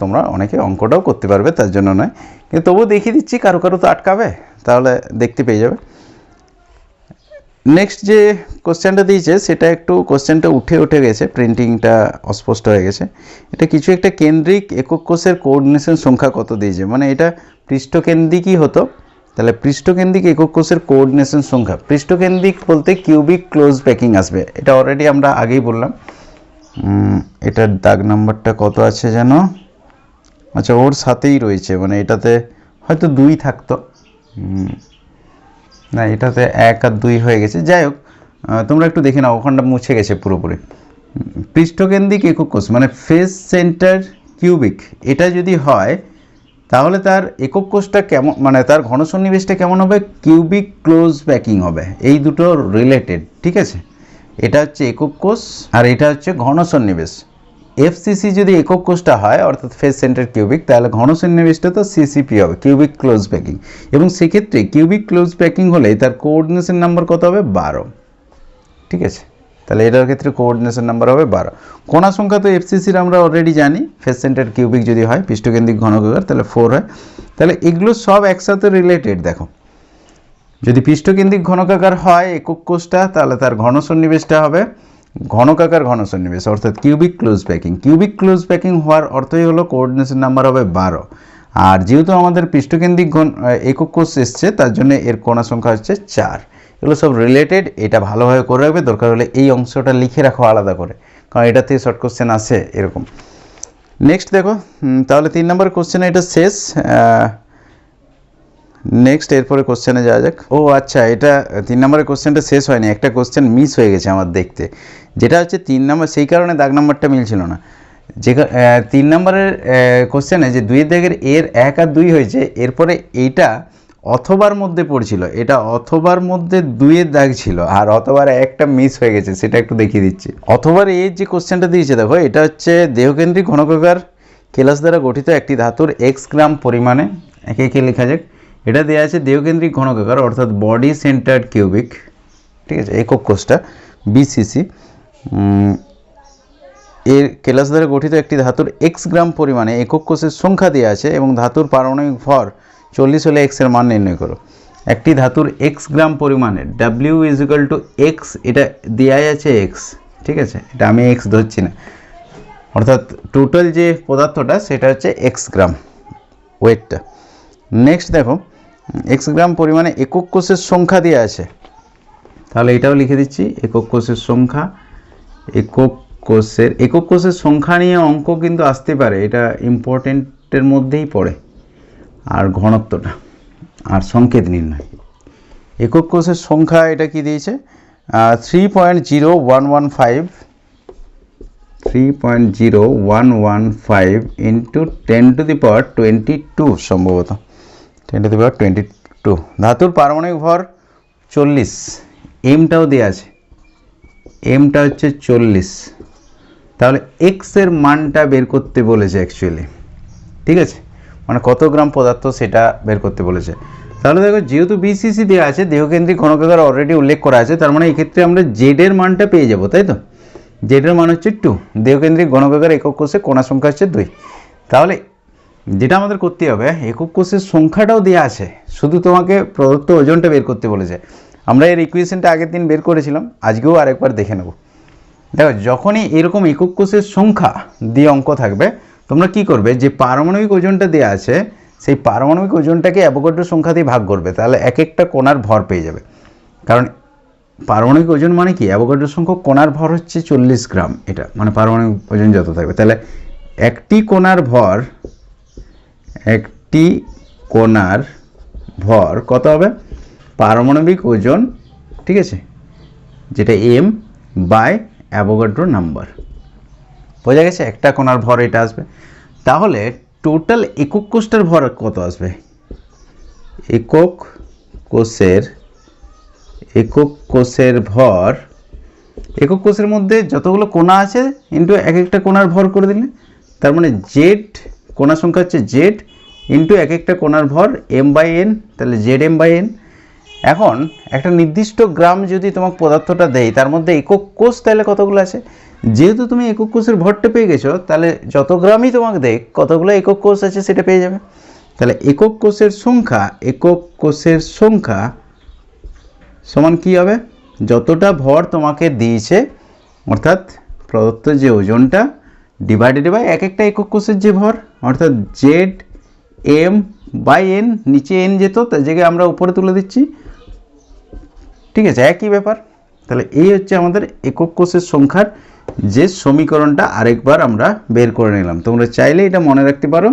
তোমরা অনেকে অঙ্কটাও করতে পারবে, তার জন্য নয়, কিন্তু তবুও দেখিয়ে দিচ্ছি, কারো কারো তো আটকাবে, তাহলে দেখতে পেয়ে যাবে। নেক্সট যে কোশ্চেনটা দিয়েছে সেটা একটু কোশ্চেনটা উঠে গেছে, প্রিন্টিংটা অস্পষ্ট হয়ে গেছে। এটা কিছু একটা কেন্দ্রিক একক কোষের কোঅর্ডিনেশন সংখ্যা কত দিয়েছে, মানে এটা পৃষ্ঠকেন্দ্রিকই হতো। তাহলে পৃষ্ঠকেন্দ্রিক একক কোষের কোঅর্ডিনেশন সংখ্যা, পৃষ্ঠকেন্দ্রিক বলতে কিউবিক ক্লোজ প্যাকিং আসবে, এটা অলরেডি আমরা আগেই বললাম। এটার দাগ নাম্বারটা কত আছে যেন, আচ্ছা ওর সাথেই রয়েছে, মানে এটাতে হয়তো 2 থাকতো, না এটাতে 1 আর 2 হয়ে গেছে। যাই হোক, তোমরা একটু দেখে নাও, ওখানটা মুছে গেছে পুরোপুরি। পৃষ্ঠকেন্দ্রিক একক কোষ মানে ফেস সেন্টার কিউবিক, এটা যদি হয় তাহলে তার একক কোষটা কেমন, মানে তার ঘনসন্নিবেশটা কেমন হবে, কিউবিক ক্লোজ প্যাকিং হবে। এই দুটো রিলেটেড, ঠিক আছে। এটা হচ্ছে একক কোষ আর এটা হচ্ছে ঘনসন্নিবেশ। এফসিসি যদি একক কোষটা হয় অর্থাৎ ফেস সেন্টার কিউবিক, তাহলে ঘনসন্নিবেশটা তো সিসিপি হবে, কিউবিক ক্লোজ প্যাকিং। এবং সেক্ষেত্রে কিউবিক ক্লোজ প্যাকিং হলে তার কোঅর্ডিনেশন নাম্বার কত হবে, 12, ঠিক আছে। তাহলে এটার ক্ষেত্রে কোঅর্ডিনেশন নাম্বার হবে 12। কোণা সংখ্যা তো এফসিসির আমরা অলরেডি জানি, ফেস সেন্টার কিউবিক যদি হয়, পৃষ্ঠকেন্দ্রিক ঘনকাকার, তাহলে 4 হয়। তাহলে এগুলো সব একসাথে রিলেটেড। দেখো যদি পৃষ্ঠকেন্দ্রিক ঘনকাকার হয় একক কোষটা তাহলে তার ঘন সন্নিবেশটা হবে ঘনকাকার ঘন সন্নিবেশ অর্থাৎ cubic close packing. Cubic close packing হওয়ার অর্থই হলো কোঅর্ডিনেশন নাম্বার হবে 12। আর যেহেতু আমাদের পৃষ্ঠকেন্দ্রিক একক কোষ এসছে তার জন্য এর কোণা সংখ্যা হচ্ছে 4। এগুলো সব রিলেটেড, এটা ভালোভাবে করে রাখবে, দরকার হলে এই অংশটা লিখে রাখো আলাদা করে, কারণ এটা থেকে শর্ট কোশ্চেন আসে এরকম। নেক্সট দেখো, তাহলে 3 নম্বর কোশ্চেনে এটা শেষ। নেক্সট এরপরে কোশ্চেনে যাওয়া যাক। ও আচ্ছা, এটা 3 নম্বরের কোশ্চেনটা শেষ হয়নি, একটা কোশ্চেন মিস হয়ে গেছে আমার দেখতে, যেটা হচ্ছে 3 নম্বর, সেই কারণে দাগ নাম্বারটা মিলছিল না। যে 3 নম্বরের কোশ্চেনে যে 2 দাগের এর 1 আর 2 হয়েছে, এরপরে এইটা অথবার মধ্যে পড়ছিল, এটা অথবার মধ্যে 2 দাগ ছিল, আর অথবার একটা মিস হয়ে গেছে, সেটা একটু দেখিয়ে দিচ্ছি। অথবার এর যে কোশ্চেনটা দিয়েছে দেখো, এটা হচ্ছে দেহকেন্দ্রিক ঘনকাকার কেলাস দ্বারা গঠিত একটি ধাতুর x গ্রাম পরিমাণে, একে একে লেখা যাক। এটা দেওয়া আছে দেহকেন্দ্রিক ঘনকাকার অর্থাৎ বডি সেন্টার্ড কিউবিক, ঠিক আছে, একক কোষটা BCC এর কেলাস দ্বারা গঠিত একটি ধাতুর x গ্রাম পরিমাণে একক কোষের সংখ্যা দেওয়া আছে এবং ধাতুর পারমাণবিক ভর 40 হলে x এর মান নির্ণয় করো। একটি ধাতুর x গ্রাম পরিমাণে W = x, এটা দেওয়াই আছে x, ঠিক আছে, এটা আমি x ধরছি না, অর্থাৎ টোটাল যে পদার্থটা সেটা হচ্ছে x গ্রাম ওয়েটটা। নেক্সট দেখো, x গ্রাম পরিমাণে একক কোষের সংখ্যা দেওয়া আছে, তাহলে এটাও লিখে দিচ্ছি, একক কোষের সংখ্যা। একক কোষের সংখ্যা নিয়ে অঙ্ক কিন্তু আসতে পারে, এটা ইম্পর্টেন্টের মধ্যেই পড়ে। আর ঘনত্বটা আর সংকেত নির্ণয়। একক কোষের সংখ্যা এটা কি দিয়েছে, 3.0115 ইন্টু 10⁻22 সম্ভবত 10⁻22। ধাতুর পারমাণবিক ভর 40, এমটাও দেওয়া আছে, এমটা হচ্ছে 40, তাহলে এক্স এর মানটা বের করতে বলেছে অ্যাকচুয়ালি, ঠিক আছে, মানে কত গ্রাম পদার্থ সেটা বের করতে বলেছে। তাহলে দেখো, যেহেতু BCC দেওয়া আছে, দেহকেন্দ্রিক ঘনকাকার অলরেডি উল্লেখ করা আছে, তার মানে এই ক্ষেত্রে আমরা জেড এর মানটা পেয়ে যাব, তাই তো। জেড এর মান হচ্ছে 2, দেহকেন্দ্রিক ঘনকাকার একক কোষে কোণা সংখ্যা হচ্ছে 2। তাহলে যেটা আমাদের করতে হবে, একক কোষের সংখ্যাটাও দেওয়া আছে, শুধু তোমাকে প্রদত্ত ওজনটা বের করতে বলেছে। আমরা এর ইকুয়েশনটা আগের দিন বের করেছিলাম, আজকেও আরেকবার দেখে নেব। দেখো, যখনই এরকম একক কোষের সংখ্যা দিয়ে অঙ্ক থাকবে, তোমরা কি করবে, যে পারমাণবিক ওজনটা দেওয়া আছে সেই পারমাণবিক ওজনটাকে অ্যাভোগাড্রো সংখ্যা দিয়ে ভাগ করবে, তাহলে এক একটা কোণার ভর পেয়ে যাবে। কারণ পারমাণবিক ওজন মানে কি, অ্যাভোগাড্রো সংখ্যক কোণার ভর হচ্ছে 40 গ্রাম, এটা মানে পারমাণবিক ওজন যত থাকবে, তাহলে একটি কোণার ভর কত হবে, পারমাণবিক ওজন, ঠিক আছে, যেটা m বাই অ্যাভোগাড্রো নাম্বার। বোঝা গেছে, একটা কোণার ভর এটা আসবে। তাহলে টোটাল একক কোষটার ভর কত আসবে, একক কোষের ভর, একক কোষের মধ্যে যতগুলো কোণা আছে ইন্টু এক একটা কোণার ভর করে দিলে, তার মানে জেড কোণা সংখ্যা হচ্ছে জেড ইন্টু এক একটা কোণার ভর m/n, তাহলে ZM/n। এখন একটা নির্দিষ্ট গ্রাম যদি তোমাকে পদার্থটা দেয়, তার মধ্যে একক কোষ তাহলে কতগুলো আছে, যেহেতু তুমি একক কোষের ভরটা পেয়ে গেছো, তাহলে যত গ্রামই তোমাকে দেখ কতগুলো একক কোষ আছে সেটা পেয়ে যাবে। তাহলে একক কোষের সংখ্যা সমান কি হবে, যতটা ভর তোমাকে দিয়েছে, অর্থাৎ প্রদত্ত যে ওজনটা ডিভাইডেড বাই এক একটা একক কোষের যে ভর, অর্থাৎ ZM/n, নিচে n যেত তার জায়গায় আমরা উপরে তুলে দিচ্ছি, ঠিক আছে, একই ব্যাপার। তাহলে এই হচ্ছে আমাদের একক কোষের সংখ্যার যে সমীকরণটা আরেকবার আমরা বের করে নিলাম। তোমরা চাইলে এটা মনে রাখতে পারো,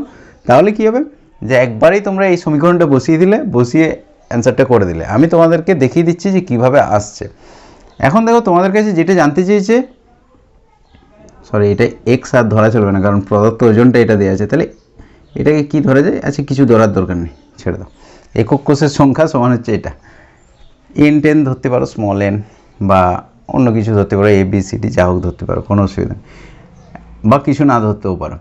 তাহলে কি হবে, যে একবারেই তোমরা এই সমীকরণটা বসিয়ে অ্যান্সারটা করে দিলে। আমি তোমাদেরকে দেখিয়ে দিচ্ছি যে কিভাবে আসছে। এখন দেখো, তোমাদের কাছে যেটা জানতে চেয়েছে, সরি, এটা এক্স আর ধরা চলবে না, কারণ প্রদত্ত ওজনটা এটা দেওয়া আছে, তাহলে এটাকে কি ধরা যায়, আচ্ছা কিছু ধরার দরকার নেই, ছেড়ে দাও। একক কোষের সংখ্যা সমান হচ্ছে এটা, n10 ধরতে পারো, স্মল n, বা অন্য কিছু ধরতে পারো, ABCD যা হোক ধরতে পারো, কোনো অসুবিধা নেই, বা কিছু না ধরতেও পারো।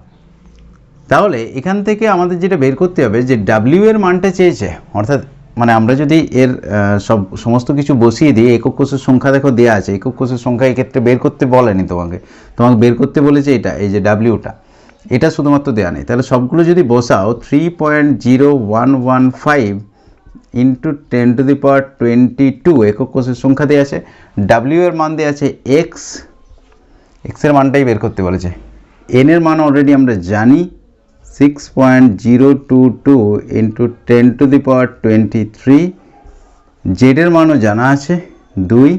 তাহলে এখান থেকে আমাদের যেটা বের করতে হবে, যে W এর মানটা চেয়েছে, অর্থাৎ মানে আমরা যদি এর সমস্ত কিছু বসিয়ে দিই, একক কোষের সংখ্যা দেখো দেওয়া আছে, একক কোষের সংখ্যা এক্ষেত্রে বের করতে বলেনি তোমাকে বের করতে বলেছে এটা, এই যে W-টা, এটা শুধুমাত্র দেওয়া নেই। তাহলে সবগুলো যদি বসাও, 3.0115 ইন্টু 10^22 একক কোষের সংখ্যা দেওয়া আছে, ডাব্লিউ এর মান দেওয়া আছে এক্স, এক্সের মানটাই বের করতে বলেছে। এন এর মান অলরেডি আমরা জানি 6.022 ইন্টু 10^23, জেডের মানও জানা আছে 2,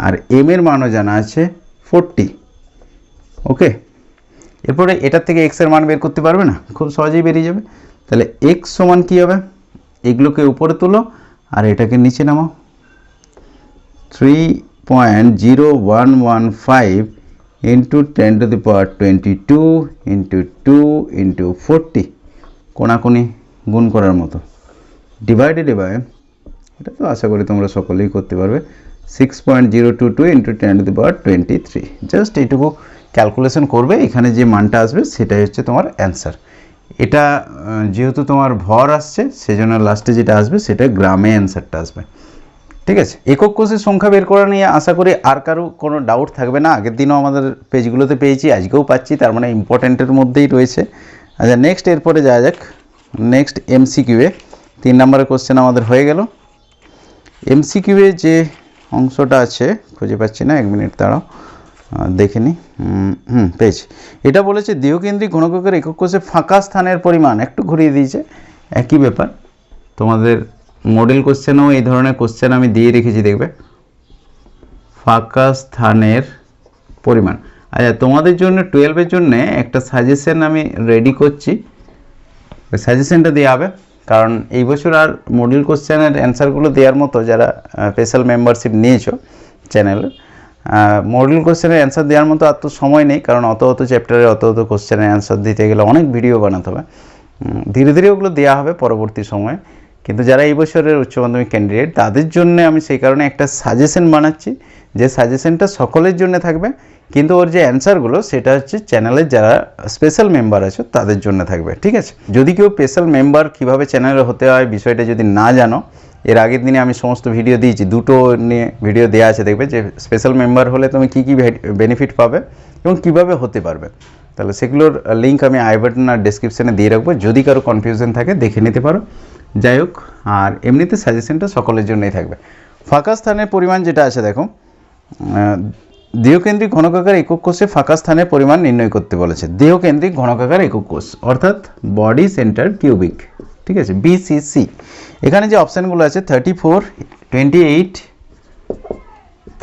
আর এম এর মানও জানা আছে 40। ওকে, এরপরে এটার থেকে এক্স এর মান বের করতে পারবে না, খুব সহজেই বেরিয়ে যাবে। তাহলে এক্স সমান কী হবে, এগুলোকে উপরে তোলো আর এটাকে নিচে নামাও, 3.0115 ইন্টু 10^22 ইন্টু 2 ইন্টু 40, কোনাকুনি গুণ করার মতো, ডিভাইডেড বাই, এটা তো আশা করি তোমরা সকলেই করতে পারবে, 6.022 ইন্টু 10^23। জাস্ট এইটুকু ক্যালকুলেশন করবে, এখানে যে মানটা আসবে সেটাই হচ্ছে তোমার অ্যান্সার। এটা যেহেতু তোমার ভর আসছে সেজন্য লাস্টে যেটা আসবে সেটা গ্রামে অ্যান্সারটা আসবে। ঠিক আছে, একক কোষের সংখ্যা বের করা নিয়ে আশা করি আর কারো কোনো ডাউট থাকবে না। আগের দিনও আমাদের পেজগুলোতে পেয়েছি, আজকেও পাচ্ছি, তার মানে ইম্পর্ট্যান্টের মধ্যেই রয়েছে। আচ্ছা, নেক্সট এরপরে যাওয়া যাক, নেক্সট এমসিকিউয়ে 3 নম্বরের কোশ্চেন আমাদের হয়ে গেল। এমসিকিউয়ে যে অংশটা আছে খুঁজে পাচ্ছি না, 1 মিনিট দাঁড়াও দেখে নিই। পেজ এটা বলেছে দেহকেন্দ্রিক ঘনকের একক কোষে ফাঁকা স্থানের পরিমাণ, একটু ঘুরিয়ে দিয়েছে, একই ব্যাপার। তোমাদের মডেল কোশ্চেনও এই ধরনের কোশ্চেন আমি দিয়ে রেখেছি, দেখবে ফাঁকা স্থানের পরিমাণ। আচ্ছা, তোমাদের জন্য 12-এর জন্য একটা সাজেশন আমি রেডি করছি, ওই সাজেশনটা দেওয়া হবে, কারণ এই বছর আর মডেল কোশ্চেনের অ্যান্সারগুলো দেওয়ার মতো যারা স্পেশাল মেম্বারশিপ নিয়েছো চ্যানেলে, মডেল কোশ্চেনের অ্যান্সার দেওয়ার মতো আর তো সময় নেই, কারণ অত চ্যাপ্টারে অত কোশ্চেনের অ্যান্সার দিতে গেলে অনেক ভিডিও বানাতে হবে। ধীরে ধীরে ওগুলো দেওয়া হবে পরবর্তী সময়ে, কিন্তু যারা এই বছরের উচ্চ মাধ্যমিক ক্যান্ডিডেট তাদের জন্য আমি সেই কারণে একটা সাজেশন বানাচ্ছি, যে সাজেশনটা সকলের জন্য থাকবে, কিন্তু ওর যে অ্যান্সারগুলো সেটা হচ্ছে চ্যানেলের যারা স্পেশাল মেম্বার আছে তাদের জন্য থাকবে। ঠিক আছে, যদি কেউ স্পেশাল মেম্বার কীভাবে চ্যানেলে হতে হয় বিষয়টা যদি না জানো, এর আগের দিনে আমি সমস্ত ভিডিও দিয়েছি, 2টো নিয়ে ভিডিও দেওয়া আছে, দেখবে যে স্পেশাল মেম্বার হলে তুমি কী কী বেনিফিট পাবে এবং কীভাবে হতে পারবে। তাহলে সেগুলোর লিঙ্ক আমি আই বাটন আর ডেসক্রিপশানে দিয়ে রাখবো, যদি কারো কনফিউশন থাকে দেখে নিতে পারো। যাই হোক, আর এমনিতে সাজেশনটা সকলের জন্যই থাকবে। ফাঁকা স্থানের পরিমাণ যেটা আছে দেখো, দেহকেন্দ্রিক ঘনকাকার একক কোষে ফাঁকা স্থানের পরিমাণ নির্ণয় করতে বলেছে। দেহকেন্দ্রিক ঘনকাকার একক কোষ অর্থাৎ বডি সেন্টার কিউবিক, ঠিক আছে, বিসিসি। এখানে যে অপশানগুলো আছে 34, 28,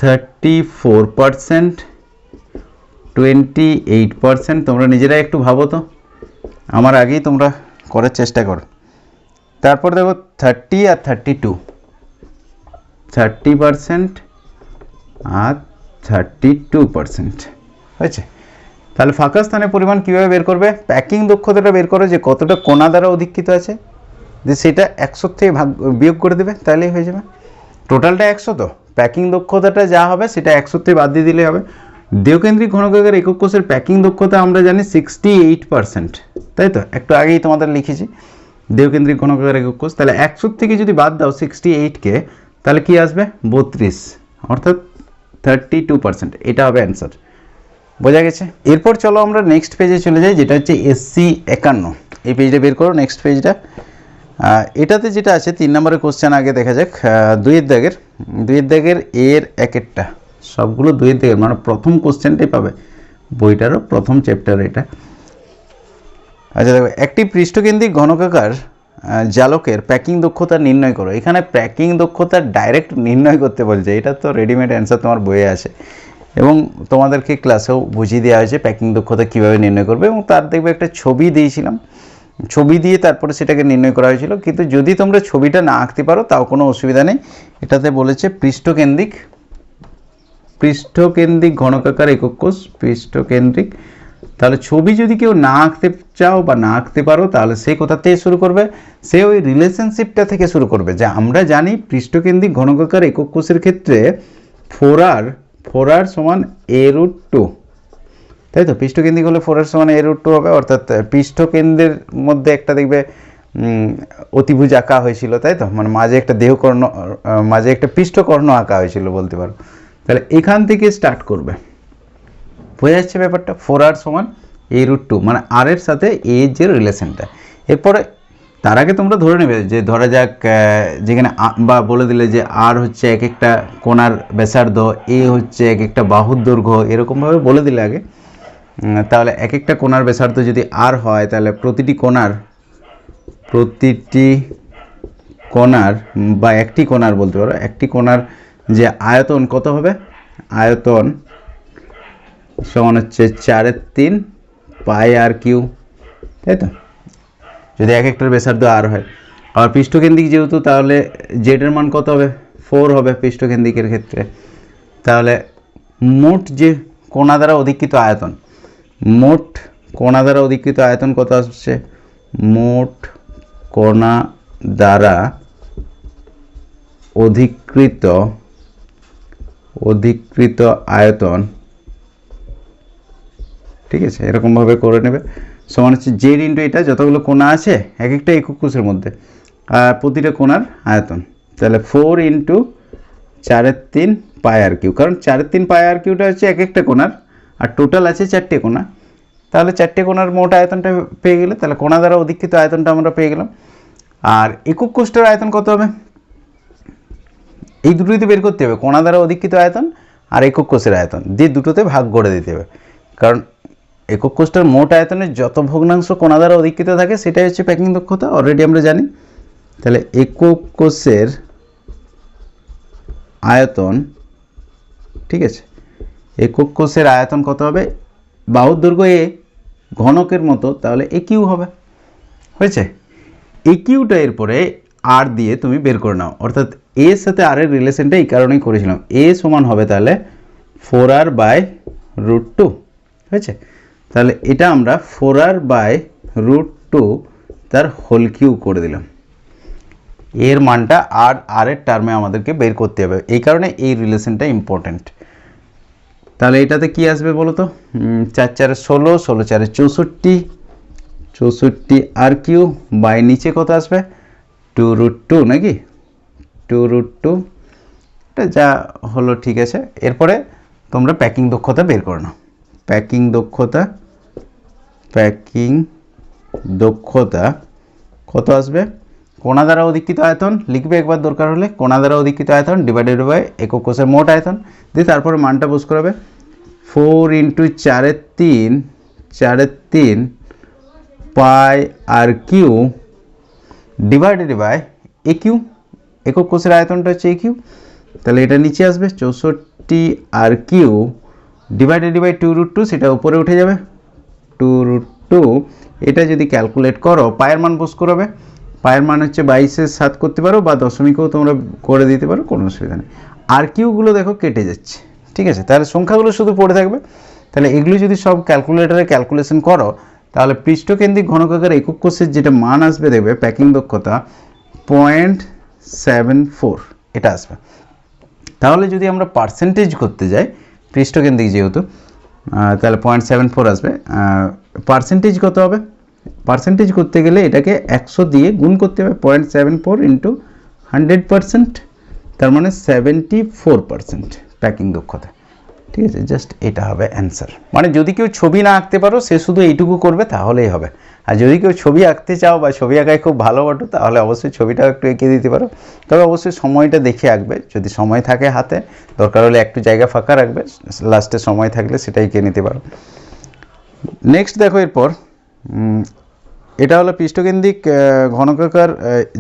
34%, 28%, তোমরা নিজেরাই একটু ভাবো তো, আমার আগেই তোমরা করার চেষ্টা করো। তারপর দেখো 30 আর 32, 30% আর 32%, হয়েছে। তাহলে ফাঁকা স্থানের পরিমাণ কীভাবে বের করবে, প্যাকিং দক্ষতাটা বের করো, যে কতটা কোণা দ্বারা অধিকৃত আছে, যে সেটা 100 থেকে বিয়োগ করে দেবে, তাহলেই হয়ে যাবে। টোটালটা 100, তো প্যাকিং দক্ষতাটা যা হবে সেটা 100 থেকে বাদ দিয়ে দিলে হবে। দেহকেন্দ্রিক ঘনকাকার একক কোষের প্যাকিং দক্ষতা আমরা জানি 68%, তাই তো, একটু আগেই তোমাদের লিখেছি দেহকেন্দ্রিক ঘনকাকার একক কোষ। তাহলে 100 থেকে যদি বাদ দাও 68কে, তাহলে কি আসবে 32, অর্থাৎ 32%, এটা হবে অ্যান্সার। বোঝা গেছে? এরপর চলো আমরা নেক্সট পেজে চলে যাই, যেটা হচ্ছে SC 51। এই পেজটা বের করো, নেক্সট পেজটা। এটাতে যেটা আছে 3 নম্বরের কোশ্চেন আগে দেখা যাক। 2-এর দাগের এর একেরটা, সবগুলো 2-এর দাগের, মানে প্রথম কোশ্চেনটাই পাবে বইটারও প্রথম চ্যাপ্টার এটা। আচ্ছা দেখো, একটি পৃষ্ঠকেন্দ্রিক ঘনকাকার জালকের প্যাকিং দক্ষতা নির্ণয় করো। এখানে প্যাকিং দক্ষতা ডাইরেক্ট নির্ণয় করতে বলছে, এটা তো রেডিমেড অ্যান্সার তোমার বইয়ে আছে, এবং তোমাদেরকে ক্লাসেও বুঝিয়ে দেওয়া হয়েছে প্যাকিং দক্ষতা কীভাবে নির্ণয় করবে, এবং তার দেখবে একটা ছবি দিয়েছিলাম, ছবি দিয়ে তারপরে সেটাকে নির্ণয় করা হয়েছিল। কিন্তু যদি তোমরা ছবিটা না আঁকতে পারো তাও কোনো অসুবিধা নেই, এটাতে বলেছে পৃষ্ঠকেন্দ্রিক ঘনকাকার একক কোষ, পৃষ্ঠকেন্দ্রিক। তাহলে ছবি যদি কেউ না আঁকতে চাও বা না আঁকতে পারো, তাহলে সে কোথা থেকে শুরু করবে, সে ওই রিলেশনশিপটা থেকে শুরু করবে, যে আমরা জানি পৃষ্ঠকেন্দ্রিক ঘনকাকার একক কোষের ক্ষেত্রে 4r সমান a√2, তাই তো। পৃষ্ঠকেন্দ্রিক হলে 4r সমান a√2 হবে, অর্থাৎ পৃষ্ঠকেন্দ্রের মধ্যে একটা দেখবে অতিভুজ আঁকা হয়েছিল, তাই তো, মানে মাঝে একটা দেহকর্ণ, মাঝে একটা পৃষ্ঠকর্ণ আঁকা হয়েছিল বলতে পারো। তাহলে এখান থেকে স্টার্ট করবে, বোঝা যাচ্ছে ব্যাপারটা। 4r সমান a√2, মানে r এর সাথে a এর যে রিলেশনটা। এরপরে তার আগে তোমরা ধরে নেবে যে ধরা যাক যেখানে বা বলে দিলে যে আর হচ্ছে এক একটা কোণার ব্যাসার্ধ, এ হচ্ছে এক একটা বাহুর দৈর্ঘ্য, এরকমভাবে বলে দিলে আগে, তাহলে এক একটা কোণার ব্যাসার্ধ যদি আর হয় তাহলে প্রতিটি কোণার বা একটি কোণার বলতে পারো, একটি কোণার যে আয়তন কত হবে, আয়তন সমান হচ্ছে 4/3 পাই আর কিউ, তাই তো, যদি এক একটার ব্যাসার্ধ আর হয়। আর পৃষ্ঠকেন্দ্রিক যেহেতু, তাহলে জেডের মান কত হবে, 4 হবে পৃষ্ঠকেন্দ্রিকের ক্ষেত্রে। তাহলে মোট যে কোণা দ্বারা অধিকৃত আয়তন, মোট কোণা দ্বারা অধিকৃত আয়তন কত আসছে, মোট কোণা দ্বারা অধিকৃত আয়তন, ঠিক আছে, এরকমভাবে করে নেবে, সমান হচ্ছে জেড ইন্টু এটা যতগুলো কোণা আছে এক একটা একক কোষের মধ্যে আর প্রতিটা কোণার আয়তন, তাহলে 4 ইন্টু 4/3 পাই আর কিউ, কারণ 4/3 পাই আর কিউটা হচ্ছে এক একটা কোণার, আর টোটাল আছে 4টে কোণা, তাহলে 4টে কোণার মোট আয়তনটা পেয়ে গেলে, তাহলে কোণা দ্বারা অধিকৃত আয়তনটা আমরা পেয়ে গেলাম। আর একক কোষটার আয়তন কত হবে, এই দুটোই তো বের করতে হবে, কোণা দ্বারা অধিকৃত আয়তন আর একক কোষের আয়তন দিয়ে দুটোতে ভাগ করে দিতে হবে, কারণ একক কোষটার মোট আয়তনের যত ভগ্নাংশ কোণা দ্বারা অধিকৃত থাকে সেটাই হচ্ছে প্যাকিং দক্ষতা, অলরেডি আমরা জানি। তাহলে একক কোষের আয়তন, ঠিক আছে, একক কোষের আয়তন কত হবে, বাহুর দৈর্ঘ্য এ, ঘনকের মতো, তাহলে এ কিউ হবে, হয়েছে। এ কিউটা এরপরে আর দিয়ে তুমি বের করে নাও, অর্থাৎ এর সাথে আর এর রিলেশনটা এই কারণেই করেছিলাম, এ সমান হবে তাহলে 4r/√2, হয়েছে। তাহলে এটা আমরা 4r/√2 তার হোল কিউব করে দিলাম, এর মানটা আর এর টার্মে আমাদেরকে বের করতে হবে, এই কারণে এই রিলেশনটা ইম্পর্ট্যান্ট। তাহলে এটাতে কি আসবে বলো তো, 4×4 16, 16×4 64, 64 আর কিউ বাই নিচে কত আসবে 2√2, নাকি 2√2, এটা যা হলো, ঠিক আছে। এরপরে তোমরা প্যাকিং দক্ষতা বের করে নাও, প্যাকিং দক্ষতা কত আসবে, কোণা দ্বারা অধিকৃত আয়তন লিখবে একবার দরকার হলে, কোণা দ্বারা অধিকৃত আয়তন ডিভাইডেড বাই একক কোষের মোট আয়তন, দিয়ে তারপরে মানটা বস করাবে, 4 into 4/3 pi r cube divided by a cube, একক কোষের আয়তনটা হচ্ছে এ কিউ, তাহলে এটা নিচে আসবে 64 আর কিউ ডিভাইডেড বাই 2√2, সেটা উপরে উঠে যাবে 2√2। এটা যদি ক্যালকুলেট করো, পায়ের মান বস করাবে, পায়ের মান হচ্ছে 22/7 করতে পারো বা দশমিকেও তোমরা করে দিতে পারো, কোনো অসুবিধা নেই। আর কিউগুলো দেখো কেটে যাচ্ছে, ঠিক আছে, তাহলে সংখ্যাগুলো শুধু পড়ে থাকবে। তাহলে এগুলো যদি সব ক্যালকুলেটারে ক্যালকুলেশন করো, তাহলে পৃষ্ঠকেন্দ্রিক ঘনকাকার একক কোষের যেটা মান আসবে দেখবে প্যাকিং দক্ষতা 0.74 এটা আসবে। তাহলে যদি আমরা পার্সেন্টেজ করতে যাই, পৃষ্ঠকেন্দ্রিক যেহেতু, তাহলে 0.74 আসবে। পার্সেন্টেজ কত হবে, পার্সেন্টেজ করতে গেলে এটাকে 100 দিয়ে গুণ করতে হবে, 0.74 ইন্টু 100%, তার মানে 74% প্যাকিং দক্ষতা, ঠিক আছে, জাস্ট এটা হবে অ্যান্সার। মানে যদি কেউ ছবি না আঁকতে পারো সে শুধু এইটুকু করবে তাহলেই হবে, আর যদি কেউ ছবি আঁকতে চাও বা ছবি আঁকায় খুব ভালো বটো, তাহলে অবশ্যই ছবিটাও একটু এঁকে দিতে পারো, তবে অবশ্যই সময়টা দেখে আঁকবে, যদি সময় থাকে হাতে, দরকার হলে একটু জায়গা ফাঁকা রাখবে, লাস্টে সময় থাকলে সেটা এঁকে নিতে পারো। নেক্সট দেখো, এরপর এটা হলো পৃষ্ঠকেন্দ্রিক ঘনকাকার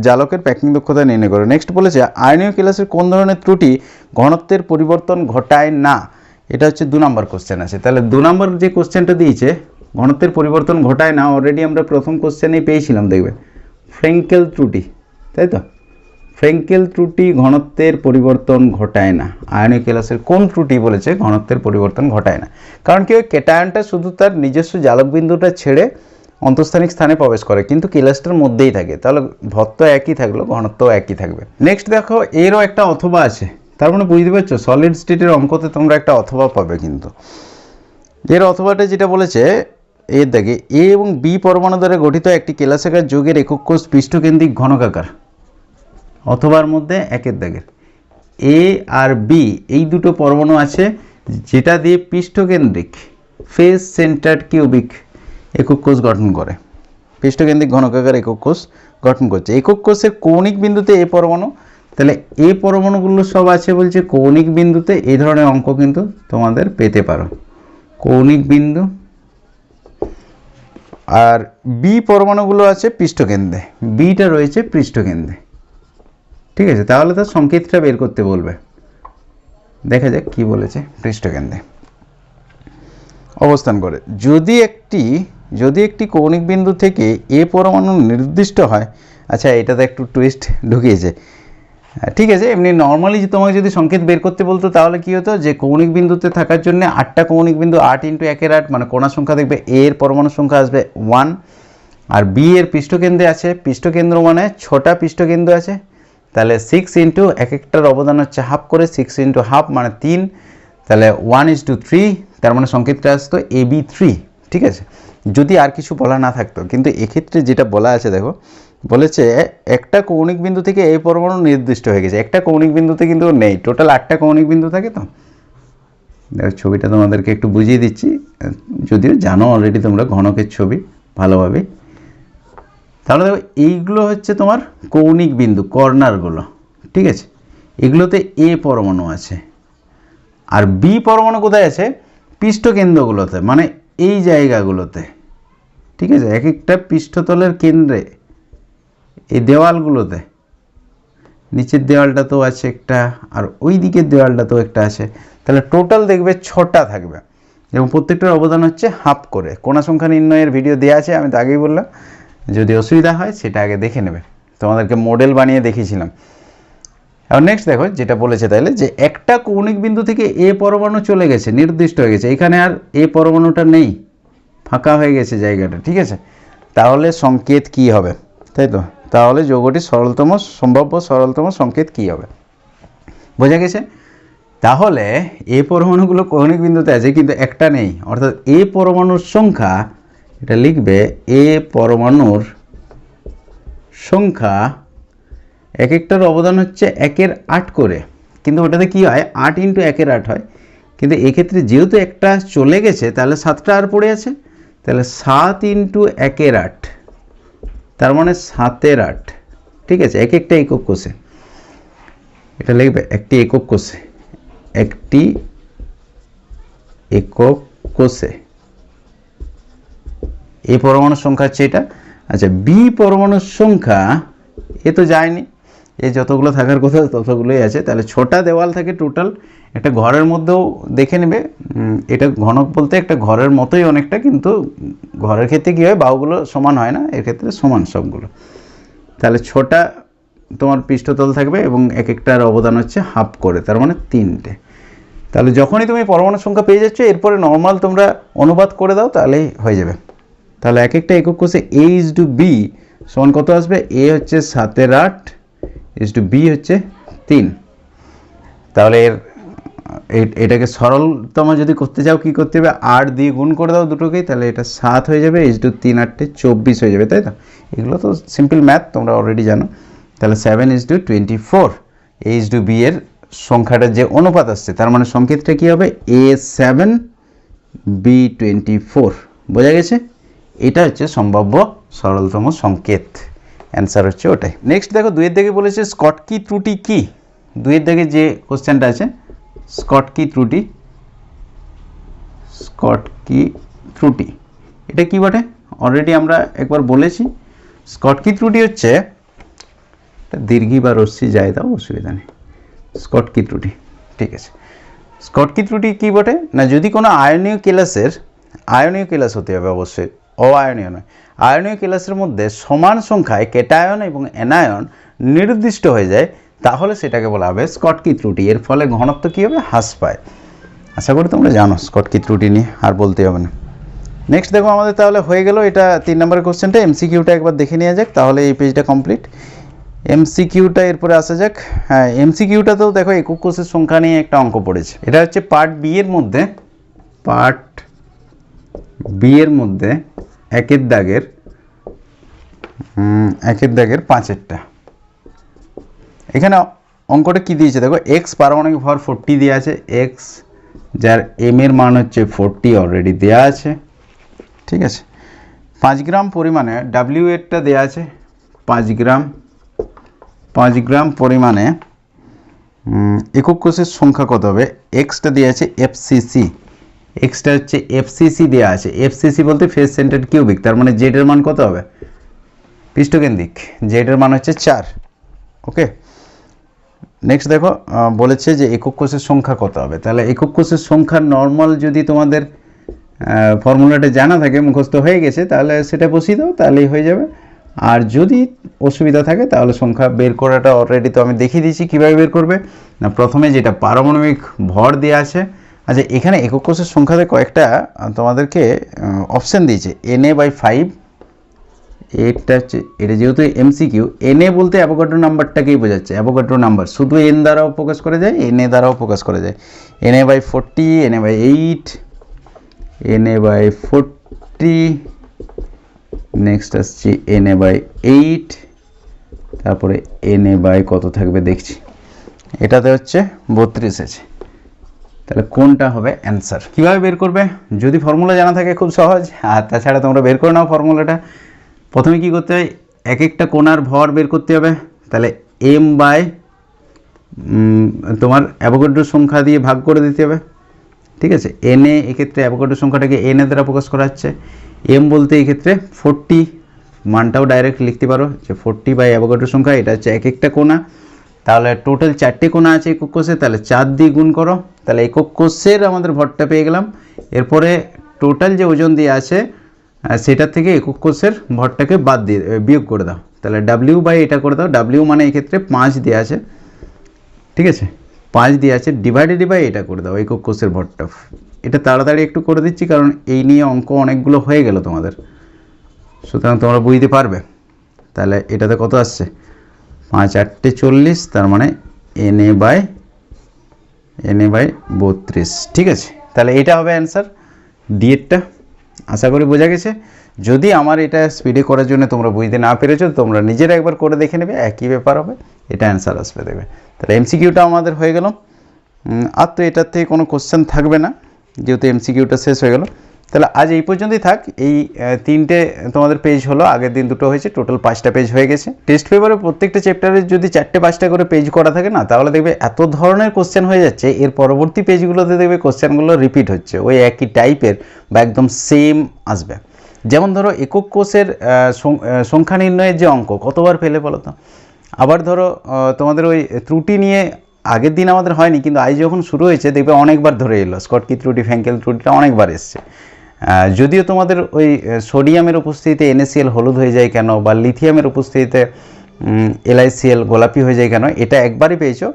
জালকের প্যাকিং দক্ষতা নির্ণয় করো। নেক্সট বলেছে আয়নীয় কেলাসের কোন ধরনের ত্রুটি ঘনত্বের পরিবর্তন ঘটায় না, এটা হচ্ছে 2 নম্বর কোশ্চেন আছে। তাহলে 2 নম্বর যে কোশ্চেনটা দিয়েছে ঘনত্বের পরিবর্তন ঘটায় না, অলরেডি আমরা প্রথম কোশ্চেনেই পেয়েছিলাম, দেখবে ফ্রেঙ্কেল ত্রুটি, তাই তো, ফ্রেঙ্কেল ত্রুটি ঘনত্বের পরিবর্তন ঘটায় না। আয়নীয় কেলাসের কোন ত্রুটি বলেছে ঘনত্বের পরিবর্তন ঘটায় না, কারণ কি ওই ক্যাটায়নটা শুধু তার নিজস্ব জালকবিন্দুটা ছেড়ে অন্তঃস্থানিক স্থানে প্রবেশ করে, কিন্তু কেলাসটার মধ্যেই থাকে, তাহলে ভর তো একই থাকলো, ঘনত্বও একই থাকবে। নেক্সট দেখো, এরও একটা অথবা আছে, তার মানে বুঝতে পারছো সলিড স্টেটের অঙ্কতে তোমরা একটা অথবা পাবে, কিন্তু এর অথবাটা যেটা বলেছে, এর দেখে এ এবং বি পরমাণু দ্বারা গঠিত একটি কেলাসাকার যৌগের একক কোষ পৃষ্ঠকেন্দ্রিক ঘনকাকার, অথবার মধ্যে একের দাগের এ আর বি এই দুটো পরমাণু আছে, যেটা দিয়ে পৃষ্ঠকেন্দ্রিক ফেস সেন্টার্ড কিউবিক একক কোষ গঠন করে, পৃষ্ঠকেন্দ্রিক ঘনকাকার একক কোষ গঠন করছে। একক কোষের কৌণিক বিন্দুতে এ পরমাণু, তাহলে এ পরমাণুগুলো সব আছে বলছে কৌণিক বিন্দুতে। এই ধরনের অঙ্ক কিন্তু তোমাদের পেতে পারো, কৌণিক বিন্দু। আর বি পরমাণুগুলো আছে পৃষ্ঠকেন্দ্রে, বিটা রয়েছে পৃষ্ঠকেন্দ্রে, ঠিক আছে। তাহলে তার সংকেতটা বের করতে বলবে, দেখা যাক কি বলেছে। পৃষ্ঠকেন্দ্রে অবস্থান করে যদি একটি কৌণিক বিন্দু থেকে এ পরমাণু নির্দিষ্ট হয়, আচ্ছা এটাতে একটু টুইস্ট ঢুকিয়েছে, ঠিক আছে। এমনি নর্মালি তোমাকে যদি সংকেত বের করতে বলতো তাহলে কি হতো, যে কৌণিক বিন্দুতে থাকার জন্য 8টা কৌণিক বিন্দু, 8 × 1 মানে কোণার সংখ্যা দেখবে, এ এর পরমাণু সংখ্যা আসবে 1, আর বি এর পৃষ্ঠকেন্দ্রে আছে, পৃষ্ঠকেন্দ্র মানে 6টা পৃষ্ঠকেন্দ্র আছে, তাহলে 6 × এক একটার অবদান হচ্ছে হাফ করে, 6 × হাফ মানে 3, তাহলে 1:3, তার মানে সংকেতটা আসতো AB3, ঠিক আছে। যদি আর কিছু বলা না থাকতো, কিন্তু এক্ষেত্রে যেটা বলা আছে দেখো, বলেছে একটা কৌণিক বিন্দু থেকে এই পরমাণু নির্দিষ্ট হয়ে গেছে, একটা কৌণিক বিন্দুতে কিন্তু নেই, টোটাল 8টা কৌণিক বিন্দু থাকে। তো দেখো ছবিটা তোমাদেরকে একটু বুঝিয়ে দিচ্ছি, যদিও জানো অলরেডি তোমরা ঘনকের ছবি ভালোভাবে। তাহলে দেখো এইগুলো হচ্ছে তোমার কৌণিক বিন্দু, কর্নারগুলো, ঠিক আছে। এগুলোতে এ পরমাণু আছে, আর বি পরমাণু কোথায় আছে, পৃষ্ঠকেন্দ্রগুলোতে, মানে এই জায়গাগুলোতে, ঠিক আছে। এক একটা পৃষ্ঠতলের কেন্দ্রে, এই দেওয়ালগুলোতে, নিচের দেওয়ালটাতেও আছে একটা, আর ওই দিকের দেওয়ালটাতেও একটা আছে, তাহলে টোটাল দেখবে 6টা থাকবে, এবং প্রত্যেকটার অবদান হচ্ছে হাফ করে। কোণা সংখ্যা নির্ণয়ের ভিডিও দেওয়া আছে, আমি তো আগেই বললাম, যদি অসুবিধা হয় সেটা আগে দেখে নেবে, তোমাদেরকে মডেল বানিয়ে দেখিয়েছিলাম। আর নেক্সট দেখো যেটা বলেছে, তাহলে যে একটা কৌণিক বিন্দু থেকে এ পরমাণু চলে গেছে, নির্দিষ্ট হয়ে গেছে, এখানে আর এ পরমাণুটা নেই, ফাঁকা হয়ে গেছে জায়গাটা, ঠিক আছে। তাহলে সংকেত কি হবে, তাই তো? তাহলে যৌগটির সম্ভাব্য সরলতম সংকেত কি হবে, বোঝা গেছে? তাহলে এ পরমাণুগুলো কৌণিক বিন্দুতে আছে কিন্তু একটা নেই, অর্থাৎ এ পরমাণুর সংখ্যা, এটা লিখবে এ পরমাণুর সংখ্যা এক একটার অবদান হচ্ছে 1/8 করে, কিন্তু ওটাতে কি হয় 8 × 1/8 হয়, কিন্তু এক্ষেত্রে যেহেতু একটা চলে গেছে তাহলে 7টা আর পড়ে আছে, তাহলে 7 × 1/8, তার মানে 7/8, ঠিক আছে। এক একটা একক কোষে, এটা লিখবে একটি একক কোষে, একটি একক কোষে এই পরমাণুর সংখ্যা হচ্ছে এটা। আচ্ছা বি পরমাণুর সংখ্যা, এ তো যায়নি, এ যতগুলো থাকার কথা ততগুলোই আছে, তাহলে 6টা দেওয়াল থাকে টোটাল, একটা ঘরের মধ্যেও দেখে নেবে, এটা ঘনক বলতে একটা ঘরের মতোই অনেকটা, কিন্তু ঘরের ক্ষেত্রে কী হয় বাহুগুলো সমান হয় না, এর ক্ষেত্রে সমান সবগুলো। তাহলে 6টা তোমার পৃষ্ঠতল থাকবে এবং এক একটার অবদান হচ্ছে হাফ করে, তার মানে 3টে। তাহলে যখনই তুমি পরমাণুর সংখ্যা পেয়ে যাচ্ছ, এরপরে নর্মাল তোমরা অনুবাদ করে দাও, তাহলেই হয়ে যাবে। তাহলে এক একটা একক কোষে A/B সমান কত আসবে, এ হচ্ছে 7/8, B হচ্ছে 3। তাহলে এটাকে সরলতম যদি করতে চাও কি করতে হবে, 8 দিয়ে গুণ করে দাও দুটোকেই, তাহলে এটা 7 হয়ে যাবে,3 × 8 = 24 হয়ে যাবে, তাই তো? এগুলো তো সিম্পল ম্যাথ, তোমরা অলরেডি জানো। তাহলে 7:24, A/B এর সংখ্যাটা যে অনুপাত আসছে, তার মানে সংকেতটা কি হবে, A7 B24, বোঝা গেছে? এটা হচ্ছে সম্ভাব্য সরলতম সংকেত, অ্যান্সার হচ্ছে ওটাই। নেক্সট দেখো 2-এর দাগে বলেছে স্কটকি ত্রুটি কি। 2-এর দাগে যে কোশ্চেনটা আছে, স্কটকি ত্রুটি, স্কটকি ত্রুটি এটা কি বটে, অলরেডি আমরা একবার বলেছি। স্কটকি ত্রুটি হচ্ছে, দীর্ঘি বা রশ্মি যায় দাও, অসুবিধা নেই। স্কটকি ত্রুটি, ঠিক আছে। স্কটকি ত্রুটি কি বটে না, যদি কোনো আয়নীয় কেলাস হতে হবে অবশ্যই, অআয়নীয় নয়, আয়নীয় কেলাসের মধ্যে সমান সংখ্যায় ক্যাটায়ন এবং অ্যানায়ন নির্দিষ্ট হয়ে যায়, তাহলে সেটাকে বলা হবে স্কটকি ত্রুটি। এর ফলে ঘনত্ব কী হবে, হ্রাস পায়। আশা করি তোমরা জানো স্কটকি ত্রুটি নিয়ে, আর বলতে হবে না। নেক্সট দেখো আমাদের তাহলে হয়ে গেল এটা 3 নম্বরের কোশ্চেনটা। MCQটা একবার দেখে নেওয়া যাক, তাহলে এই পেজটা কমপ্লিট। MCQটা এরপরে আসা যাক। হ্যাঁ, MCQটাতেও দেখো একক কোষের সংখ্যা নিয়ে একটা অঙ্ক পড়েছে। এটা হচ্ছে পার্ট বি এর মধ্যে একের দাগের 5-এরটা। এখানে অঙ্কটা কি দিয়েছে দেখো, x পারমাণবিক ভর 40 দেওয়া আছে, x যার m এর মান হচ্ছে 40 অলরেডি দেওয়া আছে, ঠিক আছে। 5 গ্রাম পরিমাণে W এরটা দেওয়া আছে, 5 গ্রাম পরিমাণে একক কোষের সংখ্যা কত হবে? এক্সটা দেওয়া আছে এফসিসি, এক্সটা হচ্ছে এফসিসি দেওয়া আছে। এফসিসি বলতে ফেস সেন্টার কিউবিক, তার মানে জেড এর মান কত হবে? পৃষ্ঠকেন্দ্রিক, জেড এর মান হচ্ছে 4। ওকে, নেক্সট দেখো বলেছে যে একক কোষের সংখ্যা কত হবে। তাহলে একক কোষের সংখ্যা নর্মাল যদি তোমাদের ফর্মুলাটা জানা থাকে, মুখস্থ হয়ে গেছে, তাহলে সেটা বসিয়ে দাও, তাহলেই হয়ে যাবে। আর যদি অসুবিধা থাকে তাহলে সংখ্যা বের করাটা অলরেডি তো আমি দেখিয়ে দিয়েছি কীভাবে বের করবে। না, প্রথমে যেটা পারমাণবিক ভর দেওয়া আছে, আচ্ছা এখানে একক কোষের সংখ্যাতে কয়েকটা তোমাদেরকে অপশান দিয়েছে। Na/5, এটা হচ্ছে, এটা যেহেতু এমসিকিউ, Na বলতে অ্যাভোগাড্রো নাম্বারটাকেই বোঝাচ্ছে। অ্যাভোগাড্রো নাম্বার শুধু n দ্বারাও প্রকাশ করা যায়, Na দ্বারাও প্রকাশ করা যায়। Na/40, Na/8, Na/40, নেক্সট আসছে Na/8, তারপরে Na কত থাকবে দেখছি, এটাতে হচ্ছে 32 আছে। তাহলে কোনটা হবে অ্যান্সার? কীভাবে বের করবে? যদি ফর্মুলা জানা থাকে খুব সহজ, আর তাছাড়া তোমরা বের করে নাও ফর্মুলাটা। প্রথমে কি করতে হয়? এক একটা কোণার ভর বের করতে হবে। তাহলে m বাই তোমার অ্যাভোগাড্রো সংখ্যা দিয়ে ভাগ করে দিতে হবে, ঠিক আছে। Na এক্ষেত্রে অ্যাভোগাড্রো সংখ্যাটাকে Na দ্বারা প্রকাশ করা হচ্ছে। m বলতে এক্ষেত্রে 40, মানটাও ডাইরেক্ট লিখতে পারো যে 40 বাই অ্যাভোগাড্রো সংখ্যা, এটা হচ্ছে এক একটা কোণা। তাহলে টোটাল 4টে কোণা আছে একক কোষে, তাহলে 4 দিয়ে গুণ করো, তাহলে একক কোষের আমাদের ভরটা পেয়ে গেলাম। এরপরে টোটাল যে ওজন দিয়ে আছে সেটার থেকে একক কোষের ভরটাকে বাদ দিয়ে বিয়োগ করে দাও, তাহলে W বাই এটা করে দাও। W মানে এক্ষেত্রে 5 দেওয়া আছে, ঠিক আছে, 5 দেওয়া আছে, ডিভাইডেড বাই এটা করে দাও একক কোষের ভরটা। এটা তাড়াতাড়ি একটু করে দিচ্ছি কারণ এই নিয়ে অঙ্ক অনেকগুলো হয়ে গেল তোমাদের, সুতরাং তোমরা বুঝতে পারবে। তাহলে এটাতে কত আসছে? 5 8 40, তার মানে Na/32, ঠিক আছে। তাহলে এটা হবে অ্যান্সার, ডিএডটা। আশা করি বোঝা গেছে। যদি আমার এটা স্পিডে করার জন্য তোমরা বুঝতে না পেরেছো, তোমরা নিজেরা একবার করে দেখে নেবে, একই ব্যাপার হবে, এটা অ্যান্সার আসবে দেখবে। তাহলে এমসিকিউটা আমাদের হয়ে গেল। আর তো এটার থেকে কোনো কোশ্চেন থাকবে না, যেহেতু এমসিকিউটা শেষ হয়ে গেল। তাহলে আজ এই পর্যন্তই থাক। এই 3টে তোমাদের পেজ হলো, আগের দিন 2টো হয়েছে, টোটাল 5টা পেজ হয়ে গেছে। টেস্ট পেপারে প্রত্যেকটা চ্যাপ্টারে যদি 4টে 5টা করে পেজ করা থাকে না, তাহলে দেখবে এত ধরনের কোশ্চেন হয়ে যাচ্ছে, এর পরবর্তী পেজগুলোতে দেখবে কোশ্চেনগুলো রিপিট হচ্ছে, ওই একই টাইপের বা একদম সেম আসবে। যেমন ধরো একক কোষের সংখ্যা নির্ণয়ের যে অঙ্ক, কতবার ফেলে বলো তো। আবার ধরো তোমাদের ওই ত্রুটি নিয়ে আগের দিন আমাদের হয়নি, কিন্তু আজ যখন শুরু হয়েছে দেখবে অনেকবার ধরে এলো, স্কটকি ত্রুটি, ফ্যাঙ্কেল ত্রুটিটা অনেকবার এসছে। যদিও তোমাদের ওই সোডিয়ামের উপস্থিতিতে NaCl হলুদ হয়ে যায় কেন, বা লিথিয়ামের উপস্থিতিতে LiCl গোলাপি হয়ে যায় কেন, এটা একবারই পেয়েছো,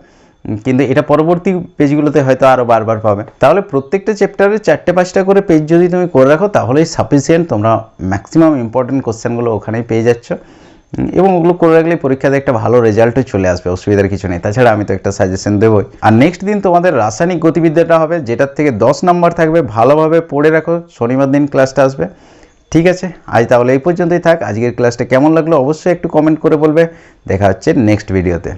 কিন্তু এটা পরবর্তী পেজগুলোতে হয়তো আরও বারবার পাবে। তাহলে প্রত্যেকটা চ্যাপ্টারে 4টে 5টা করে পেজ যদি তুমি করে রাখো, তাহলেই সাফিসিয়েন্ট, তোমরা ম্যাক্সিমাম ইম্পর্টেন্ট কোশ্চেনগুলো ওখানেই পেয়ে যাচ্ছ, এবং ওগুলো করে রাখলে পরীক্ষাতে একটা ভালো রেজাল্টও চলে আসবে, অসুবিধার কিছু নেই। তাছাড়া আমি তো একটা সাজেশন দেবই। আর নেক্সট দিন তোমাদের রাসায়নিক গতিবিদ্যাটা হবে, যেটার থেকে 10 নম্বর থাকবে, ভালোভাবে পড়ে রাখো, শনিবার দিন ক্লাসটা আসবে, ঠিক আছে। আজ তাহলে এই পর্যন্তই থাক। আজকের ক্লাসটা কেমন লাগলো অবশ্যই একটু কমেন্ট করে বলবে। দেখা হচ্ছে নেক্সট ভিডিওতে।